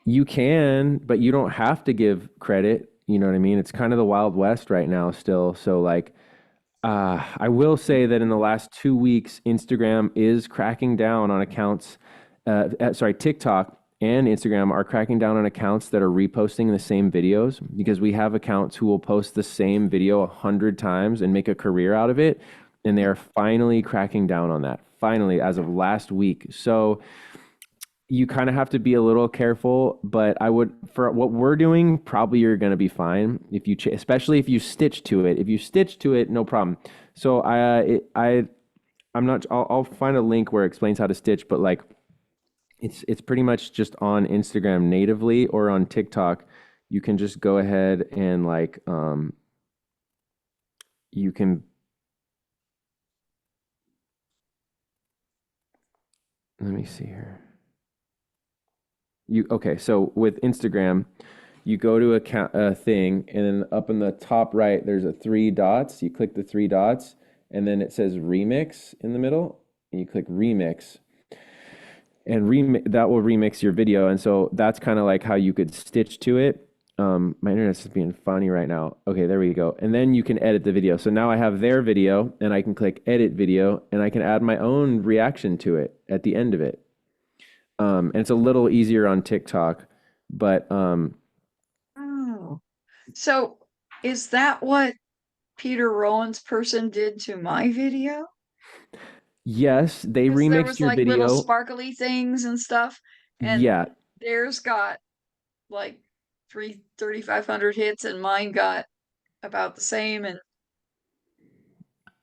you can, but you don't have to give credit. You know what I mean? It's kind of the Wild West right now still. So like, I will say that in the last 2 weeks, Instagram is cracking down on accounts. TikTok and Instagram are cracking down on accounts that are reposting the same videos, because we have accounts who will post the same video 100 times and make a career out of it. And they are finally cracking down on that, finally, as of last week. So you kind of have to be a little careful, but I would, for what we're doing, probably you're going to be fine if you, especially if you stitch to it. If you stitch to it, no problem. So I'll find a link where it explains how to stitch, but like it's pretty much just on Instagram natively, or on TikTok. You can just go ahead and like you can. Let me see here. Okay, so with Instagram, you go to a thing, and then up in the top right, there's 3 dots. You click the 3 dots, and then it says remix in the middle, and you click remix. And that will remix your video. And so that's kind of like how you could stitch to it. My internet's just being funny right now. Okay, there we go. And then you can edit the video. So now I have their video, and I can click edit video, and I can add my own reaction to it at the end of it. And it's a little easier on TikTok, but Oh, so is that what Peter Rowan's person did to my video? yes, they 'Cause there remixed was your like little video. sparkly things and stuff, And Yeah. theirs got like 3,500 hits and mine got about the same. And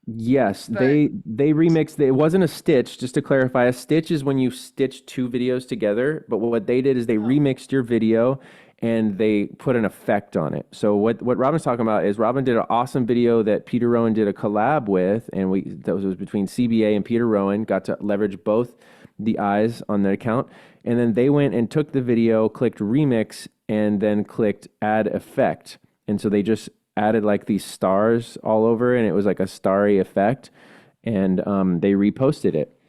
Yes, But- they remixed. It wasn't a stitch. Just to clarify, a stitch is when you stitch two videos together. But what they did is they remixed your video and they put an effect on it. So what Robin's talking about is Robin did an awesome video that Peter Rowan did a collab with, and that was between CBA and Peter Rowan. Got to leverage both the eyes on their account, and then they went and took the video, clicked remix, and then clicked add effect, and so they just added like these stars all over, and it was like a starry effect, and they reposted it.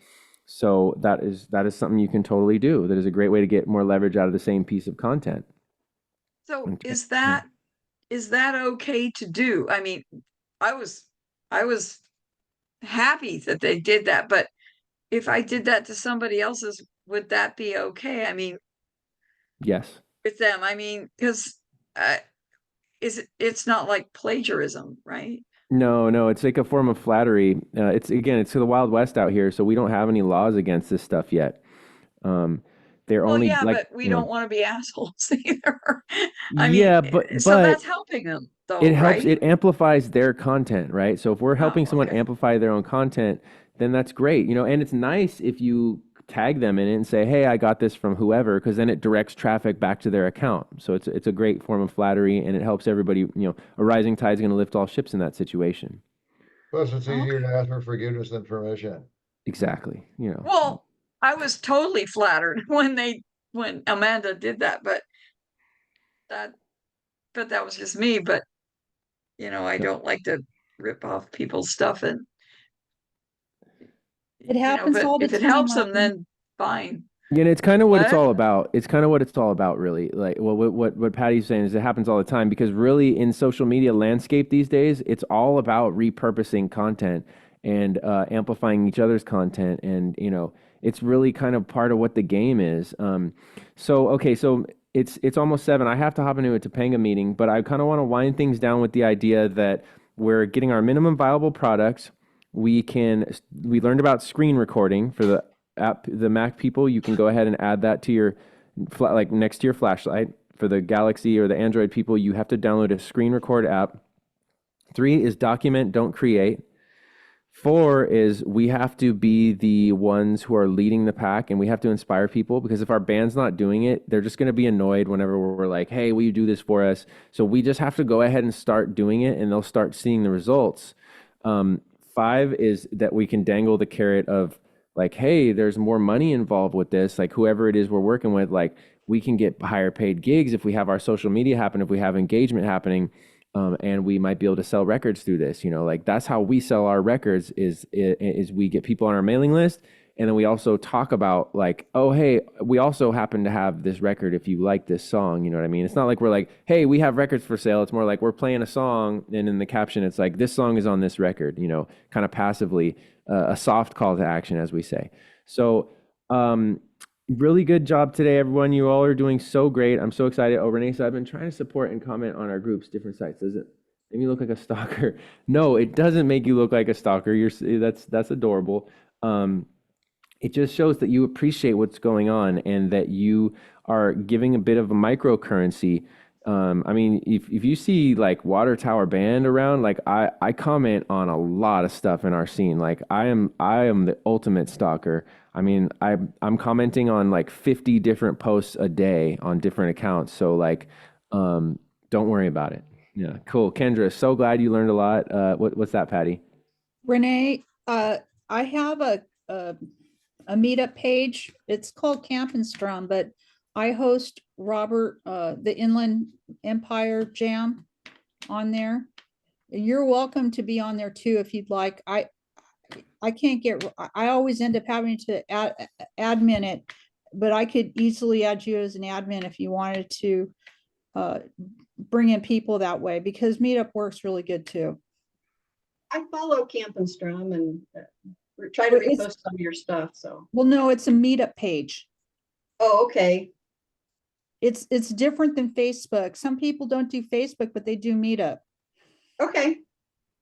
So that is something you can totally do. That is a great way to get more leverage out of the same piece of content. so Okay. is that okay to do? I mean, I was happy that they did that, but if I did that to somebody else's, would that be okay? I mean, Yes. with them, I mean, because it's not like plagiarism, right? No, it's like a form of flattery. It's the Wild West out here, so we don't have any laws against this stuff yet. They're Well, only yeah, like, but we you know, don't want to be assholes either. I mean, yeah, but so that's helping them, though, it helps. right? It amplifies their content, right? So if we're helping someone okay. amplify their own content, then that's great, you know. And it's nice if you tag them in it and say, "Hey, I got this from whoever," because then it directs traffic back to their account. So it's a great form of flattery, and it helps everybody. You know, a rising tide is going to lift all ships in that situation. Plus, it's easier to ask for forgiveness than permission. Exactly. You know. Well, I was totally flattered when Amanda did that, but that was just me. But I don't like to rip off people's stuff, and It happens but all the if it time, helps them, Robin. then fine. Yeah, and it's kind of what it's What? all about. It's kind of what it's all about, really. Like, well, what Patty's saying is it happens all the time because really in social media landscape these days, it's all about repurposing content and amplifying each other's content, and it's really kind of part of what the game is. So it's almost 7. I have to hop into a Topanga meeting, but I kind of want to wind things down with the idea that we're getting our minimum viable products. We learned about screen recording for the Mac people. You can go ahead and add that to your like next to your flashlight. For the Galaxy or the Android people, you have to download a screen record app. 3 is document, don't create. 4 is we have to be the ones who are leading the pack, and we have to inspire people, because if our band's not doing it, they're just going to be annoyed whenever we're like, hey, will you do this for us? So we just have to go ahead and start doing it, and they'll start seeing the results. 5 is that we can dangle the carrot of like, hey, there's more money involved with this. Like whoever it is we're working with, like we can get higher paid gigs if we have our social media happen, if we have engagement happening. And we might be able to sell records through this, like that's how we sell our records is we get people on our mailing list. And then we also talk about like, oh, hey, we also happen to have this record if you like this song, you know what I mean? It's not like we're like, hey, we have records for sale. It's more like we're playing a song, and in the caption, it's like, this song is on this record, kind of passively, a soft call to action, as we say. So really good job today, everyone. You all are doing so great. I'm so excited. Oh, Renee, so I've been trying to support and comment on our groups, different sites. Does it make me look like a stalker? No, it doesn't make you look like a stalker. That's adorable. It just shows that you appreciate what's going on and that you are giving a bit of a microcurrency. I mean, if you see like Water Tower Band around, like I comment on a lot of stuff in our scene. Like I am the ultimate stalker. I mean, I'm commenting on like 50 different posts a day on different accounts. So like, don't worry about it. Yeah, cool. Kendra, so glad you learned a lot. What's that, Patty? Renee, I have a meetup page. It's called Camp and Strum, but I host Robert, the Inland Empire Jam on there. You're welcome to be on there too if you'd like. I can't I always end up having to admin it, but I could easily add you as an admin if you wanted to bring in people that way, because meetup works really good too. I follow Camp and Strum and try to repost some of your stuff. So, well, no, it's a meetup page. oh, okay. It's different than Facebook. Some people don't do Facebook, but they do meetup. Okay.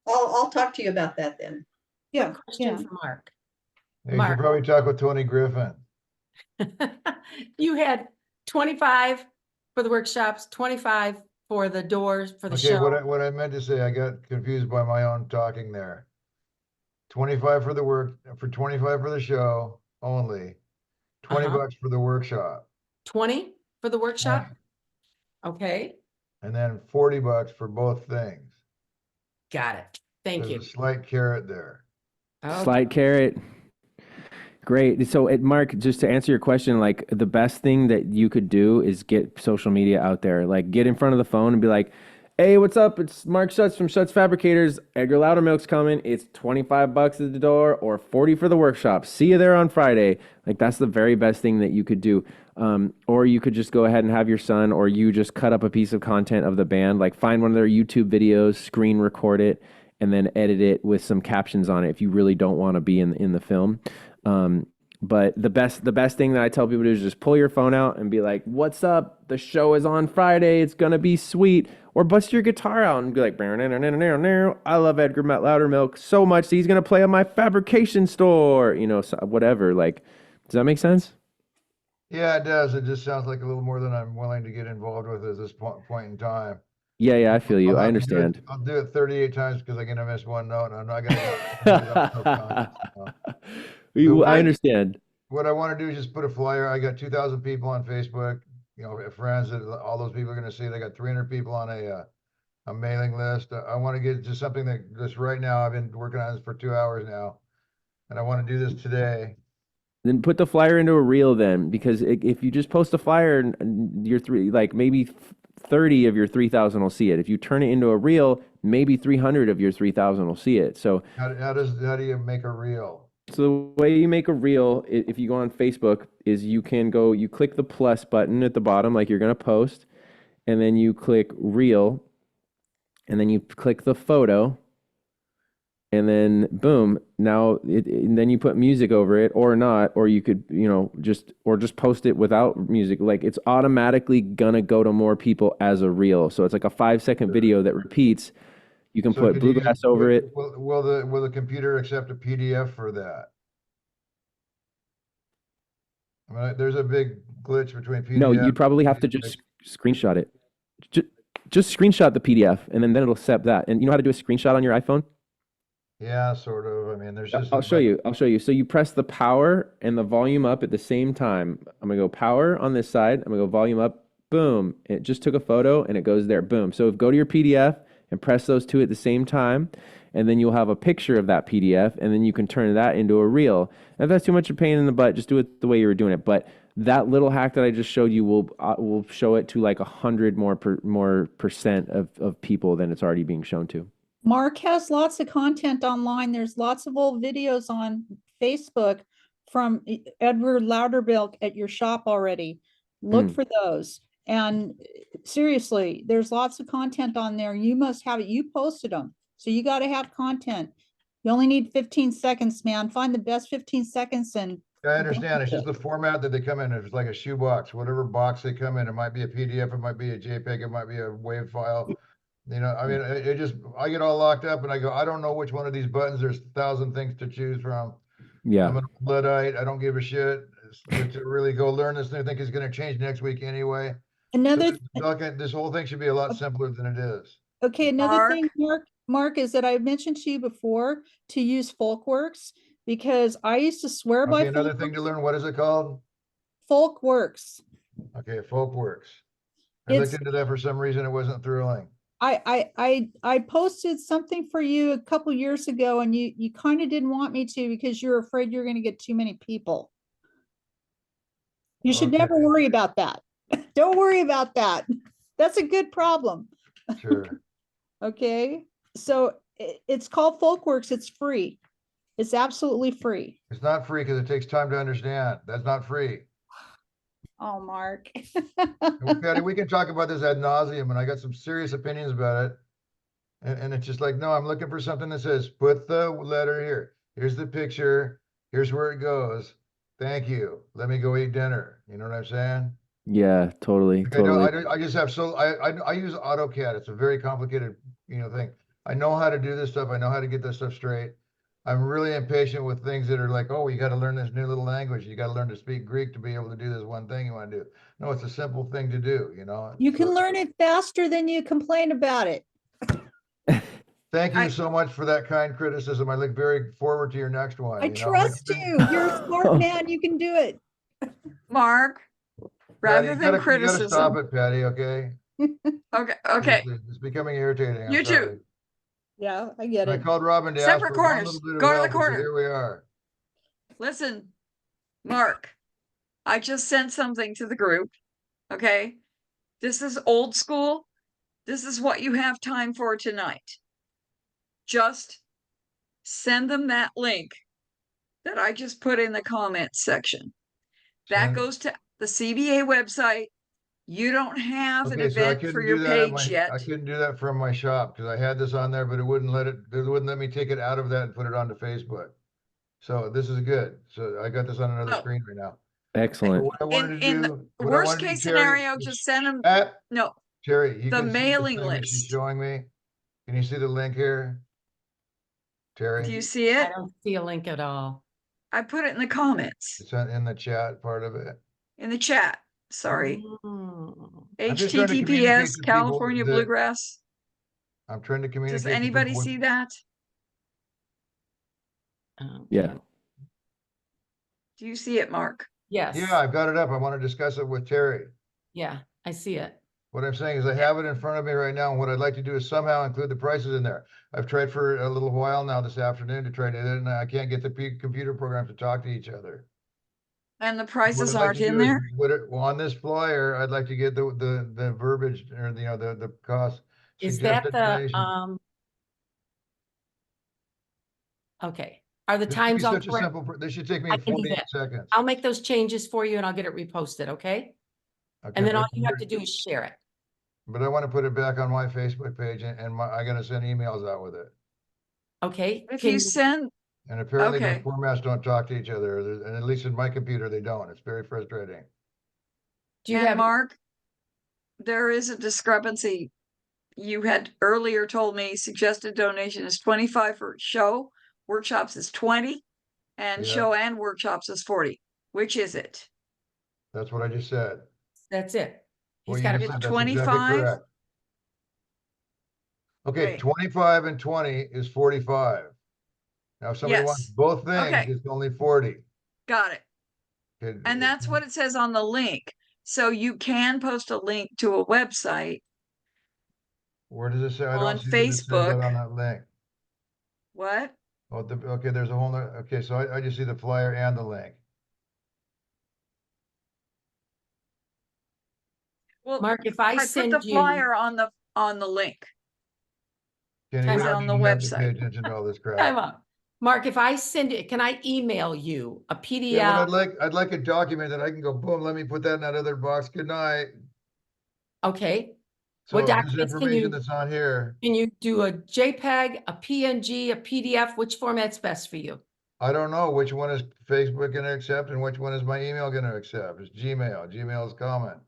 I'll talk to you about that then. Yeah. Question for Mark. You Mark. should probably talk with Tony Griffin. You had 25 for the workshops, 25 for the doors for the Okay, show. what I meant to say, I got confused by my own talking there. 25 for the for 25 for the show only, 20 Uh-huh. bucks for the workshop, 20 for the workshop? Okay, and then 40 bucks for both things. got it. Thank There's you. a slight carrot there. Okay. Slight carrot. Great. So, Mark, just to answer your question, like the best thing that you could do is get social media out there. Like, get in front of the phone and be like, "Hey, what's up? It's Mark Schutz from Schutz Fabricators. Edgar Loudermilk's coming. It's 25 bucks at the door or 40 for the workshop. See you there on Friday." Like, that's the very best thing that you could do. Or you could just go ahead and have your son, or you just cut up a piece of content of the band, like find one of their YouTube videos, screen record it, and then edit it with some captions on it if you really don't want to be in the film. But the best thing that I tell people to do is just pull your phone out and be like, "What's up? The show is on Friday. It's gonna be sweet." Or bust your guitar out and be like, "I love Edgar Loudermilk so much that he's gonna play at my fabrication store." You know, so whatever. Like, does that make sense? Yeah, it does. It just sounds like a little more than I'm willing to get involved with at this point in time. Yeah, I feel you. I I'll have to do it- understand. I'll do it 38 times because I'm gonna miss one note, and I'm not gonna. I understand. What I want to do is just put a flyer. I got 2,000 people on Facebook, you know, friends that all those people are going to see. They got 300 people on a mailing list. I want to get to something that just right now. I've been working on this for 2 hours now, and I want to do this today. Then put the flyer into a reel then, because if you just post a flyer and your maybe 30 of your 3,000 will see it. If you turn it into a reel, maybe 300 of your 3,000 will see it. So How do you make a reel? So the way you make a reel, if you go on Facebook, is you click the plus button at the bottom, like you're going to post, and then you click reel, and then you click the photo, and then boom, now and then you put music over it or not, or you could, just post it without music. Like it's automatically going to go to more people as a reel. So it's like a 5-second video that repeats. You can put could you bluegrass over it. Will the computer accept a PDF for that? I mean, there's a big glitch between PDF. No, you'd probably have to just screenshot it. Just screenshot the PDF, and then it'll accept that. And you know how to do a screenshot on your iPhone? Yeah, sort of. I mean, there's just. I'll show you. So you press the power and the volume up at the same time. I'm gonna go power on this side. I'm gonna go volume up. Boom. It just took a photo and it goes there. Boom. So go to your PDF and press those two at the same time, and then you'll have a picture of that PDF, and then you can turn that into a reel. And if that's too much of a pain in the butt, just do it the way you were doing it. But that little hack that I just showed you will show it to like 100 more percent of people than it's already being shown to. Mark has lots of content online. There's lots of old videos on Facebook from Edward Loudermilk at your shop already. Look for those. And seriously, there's lots of content on there. You must have it. You posted them. So you got to have content. You only need 15 seconds, man. Find the best 15 seconds and I understand. It's just the format that they come in. It's like a shoebox, whatever box they come in. It might be a PDF, it might be a JPEG, it might be a WAV file. You know, I mean, I get all locked up and I go, I don't know which one of these buttons. There's 1,000 things to choose from. Yeah. I'm a Luddite. I don't give a shit. To really go learn this new thing is going to change next week anyway. another. This whole thing should be a lot simpler than it is. Okay, another Mark? thing, Mark, is that I mentioned to you before to use Folkworks because I used to swear by Okay, another thing to learn. What is it called? Folkworks. Okay, Folkworks. I looked It's into that for some reason. It wasn't thrilling. I posted something for you a couple years ago and you kind of didn't want me to because you're afraid you're going to get too many people. You should never Okay. worry about that. Don't worry about that. That's a good problem. Sure. Okay, so it's called Folkworks. It's free. It's absolutely free. It's not free because it takes time to understand. That's not free. Oh, Mark. Patty, we can talk about this ad nauseum, and I got some serious opinions about it. And it's just like, no, I'm looking for something that says, put the letter here. Here's the picture. Here's where it goes. Thank you. Let me go eat dinner. You know what I'm saying? Yeah, totally. I just have I use AutoCAD. It's a very complicated, thing. I know how to do this stuff. I know how to get this stuff straight. I'm really impatient with things that are like, oh, you gotta learn this new little language. You gotta learn to speak Greek to be able to do this one thing you wanna do. No, it's a simple thing to do, you know? You can So, learn it faster than you complain about it. thank you I- so much for that kind criticism. I look very forward to your next one. I you know? trust you. You're a smart man. You can do it. Mark, Patty, rather you than gotta stop criticism. it, Patty, okay? Okay, okay, Seriously, it's becoming irritating. I'm You too. sorry. Yeah, I get I it. called Robin to ask Separate for one corners. little bit of Go to the help, and so corner. here we are. listen, Mark, I just sent something to the group. Okay. This is old school. This is what you have time for tonight. Just send them that link that I just put in the comments section. That Send- goes to the CBA website. You don't have an Okay, so I event for couldn't your do that at page my, yet. I couldn't do that from my shop because I had this on there, but it wouldn't let me take it out of that and put it onto Facebook. So this is good. So I got this on another Oh. screen right now. Excellent. What I wanted to In the do, what I worst wanted to do, case Terry, scenario, is- just send them. Pat, No, Terry, you the can see mailing thing that she's list. showing me. Can you see the link here? Terry, do you see I it? don't see a link at all. I put it in the comments, it's in the chat part of it. in the chat. Sorry. Mm. I'm just trying to communicate HTTPS to people California that- Bluegrass. I'm trying to communicate. Does to anybody people see that? Yeah. Do you see it, Mark? Yes. Yeah, I've got it up. I want to discuss it with Terry. Yeah, I see it. What I'm saying is I have it in front of me right now, and what I'd like to do is somehow include the prices in there. I've tried for a little while now this afternoon to try to, and I can't get the computer programs to talk to each other. And the What prices I'd like aren't to in do is there? well, on this flyer, I'd like to get the verbiage or the cost. Is that suggested the, donation. okay, are the This should be times all such a correct? simple, this should take me I can do 48 that. seconds. I'll make those changes for you and I'll get it reposted, okay? Okay, And then all but- you have to do is share it. But I want to put it back on my Facebook page and I gotta send emails out with it. Okay? If Can you send, And apparently those Okay. formats don't talk to each other, and at least in my computer, they don't. It's very frustrating. Do you and have, Mark, there is a discrepancy. You had earlier told me suggested donation is 25 for show, workshops is 20, and Yeah. show and workshops is 40. Which is it? That's what I just said. that's it. What He's you got just it. said, It's that's exactly 25? correct. Okay, Wait. 25 and 20 is 45. Now, if somebody wants Yes. both things, Okay. it's only 40. Got it. Okay, And that's what it says on the link. So you can post a link to a website. Where does it say? I on don't see that it says that Facebook. on that link. What? Oh, okay, there's a whole, okay, so I just see the flyer and the link. Well, Mark, if I I put send the you, flyer on the link. Kenny, Time we out. don't On the even have to pay website. attention to all this time crap. out. Mark, if I send it, can I email you a Yeah, PDF? but I'd like a document that I can go, boom, let me put that in that other box. Good night. Okay, So What this documents can information you- that's on here, can you do a JPEG, a PNG, a PDF? Which format's best for you? I don't know which one is Facebook gonna accept and which one is my email gonna accept. It's Gmail. Gmail's common.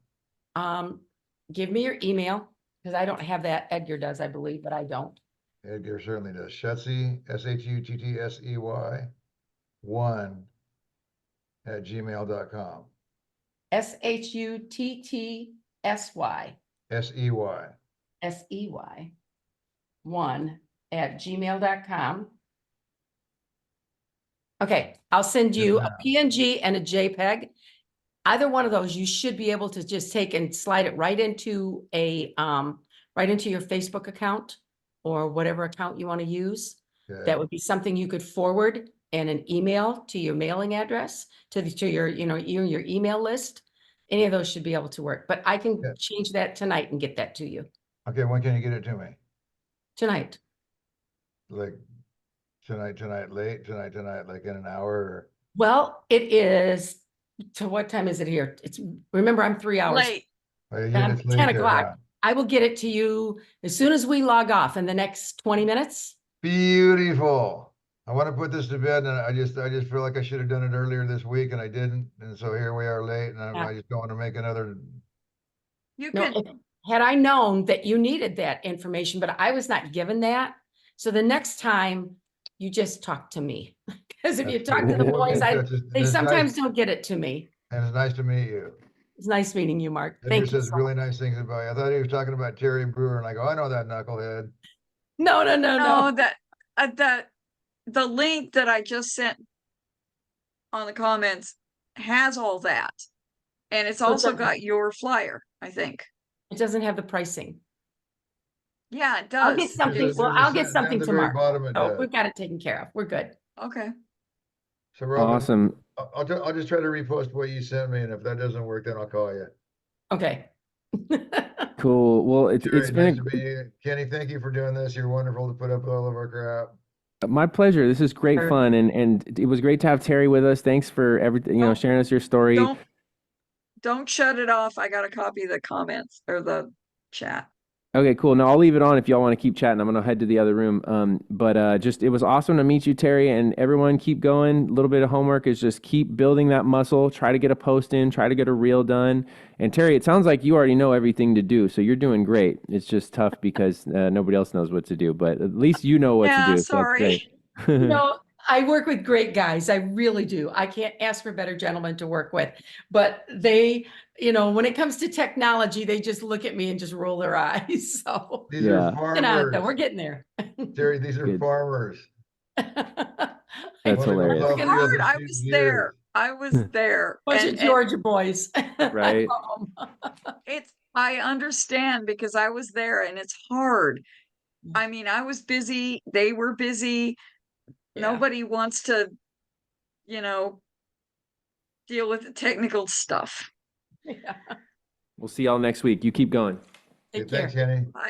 Give me your email, because I don't have that. Edgar does, I believe, but I don't. Edgar certainly does. Shutsey, SHUTTSEY, 1 @gmail.com. SHUTTSY SEY. SEY 1 @gmail.com. Okay, I'll send Yes, you a ma'am. PNG and a JPEG. Either one of those, you should be able to just take and slide it right into right into your Facebook account or whatever account you want to use. Okay. That would be something you could forward in an email to your mailing address, to your, your email list. Any of those should be able to work, but I can Yeah. change that tonight and get that to you Okay, when can you get it to me? tonight. Like tonight, late, tonight, like in an hour or? Well, it is, to what time is it here? Remember, I'm 3 hours. Late. Oh, yeah, Um, it's late 10 there, o'clock. huh? I will get it to you as soon as we log off in the next 20 minutes. Beautiful. I want to put this to bed and I just feel like I should have done it earlier this week and I didn't. And so here we are late and Yeah. I just don't want to make another. You No, can, had I known that you needed that information, but I was not given that. So the next time you just talk to me. Because if you That's talk to the cool. We'll boys, get in touch. they It's sometimes nice- don't get it to me. And it's nice to meet you. It's nice meeting you, Mark. Edgar Thank you. says so really much. nice things about you. I thought he was talking about Terry Brewer, and I go, I know that knucklehead. No, no, No, no, no. that the link that I just sent on the comments has all that. And it's So it also doesn't- got your flyer, I think. It doesn't have the pricing. Yeah, it I'll get does. something. There's a- Well, there's a I'll get sentence down something at the very tomorrow. bottom it So does. we've got it taken care of. We're good. Okay. So Robin, Awesome. I'll just try to repost what you sent me, and if that doesn't work, then I'll call you. Okay. Cool. Well, it's Jerry, been nice to meet you. Kenny, thank you for doing this. You're wonderful to put up with all of our crap. my pleasure. This is great Sure. fun, and it was great to have Terry with us. Thanks for everything, Don't- sharing us your story. Don't shut it off. I got a copy of the comments or the chat. Okay, cool. Now I'll leave it on if y'all want to keep chatting. I'm gonna head to the other room. But just it was awesome to meet you, Terry, and everyone keep going. A little bit of homework is just keep building that muscle. Try to get a post in. Try to get a reel done. And Terry, it sounds like you already know everything to do, so you're doing great. It's just tough because nobody else knows what to do. But at least you know what Yeah, to do. So that's sorry. great. No, I work with great guys. I really do. I can't ask for better gentlemen to work with. But they, when it comes to technology, they just look at me and just roll their eyes. So These Yeah. are working on it, though. We're farmers. getting there. Terry, these are Good. farmers. That's It's hilarious. Love you Hard. as a I few was years. there. I was there. Bunch And- of and Georgia boys. Right. I understand because I was there and it's hard. Yeah. I mean, I was busy. They were busy. Yeah. Nobody wants to, deal with the technical stuff. Yeah. We'll see y'all next week. You keep going. Take Thanks, care. Kenny. Bye.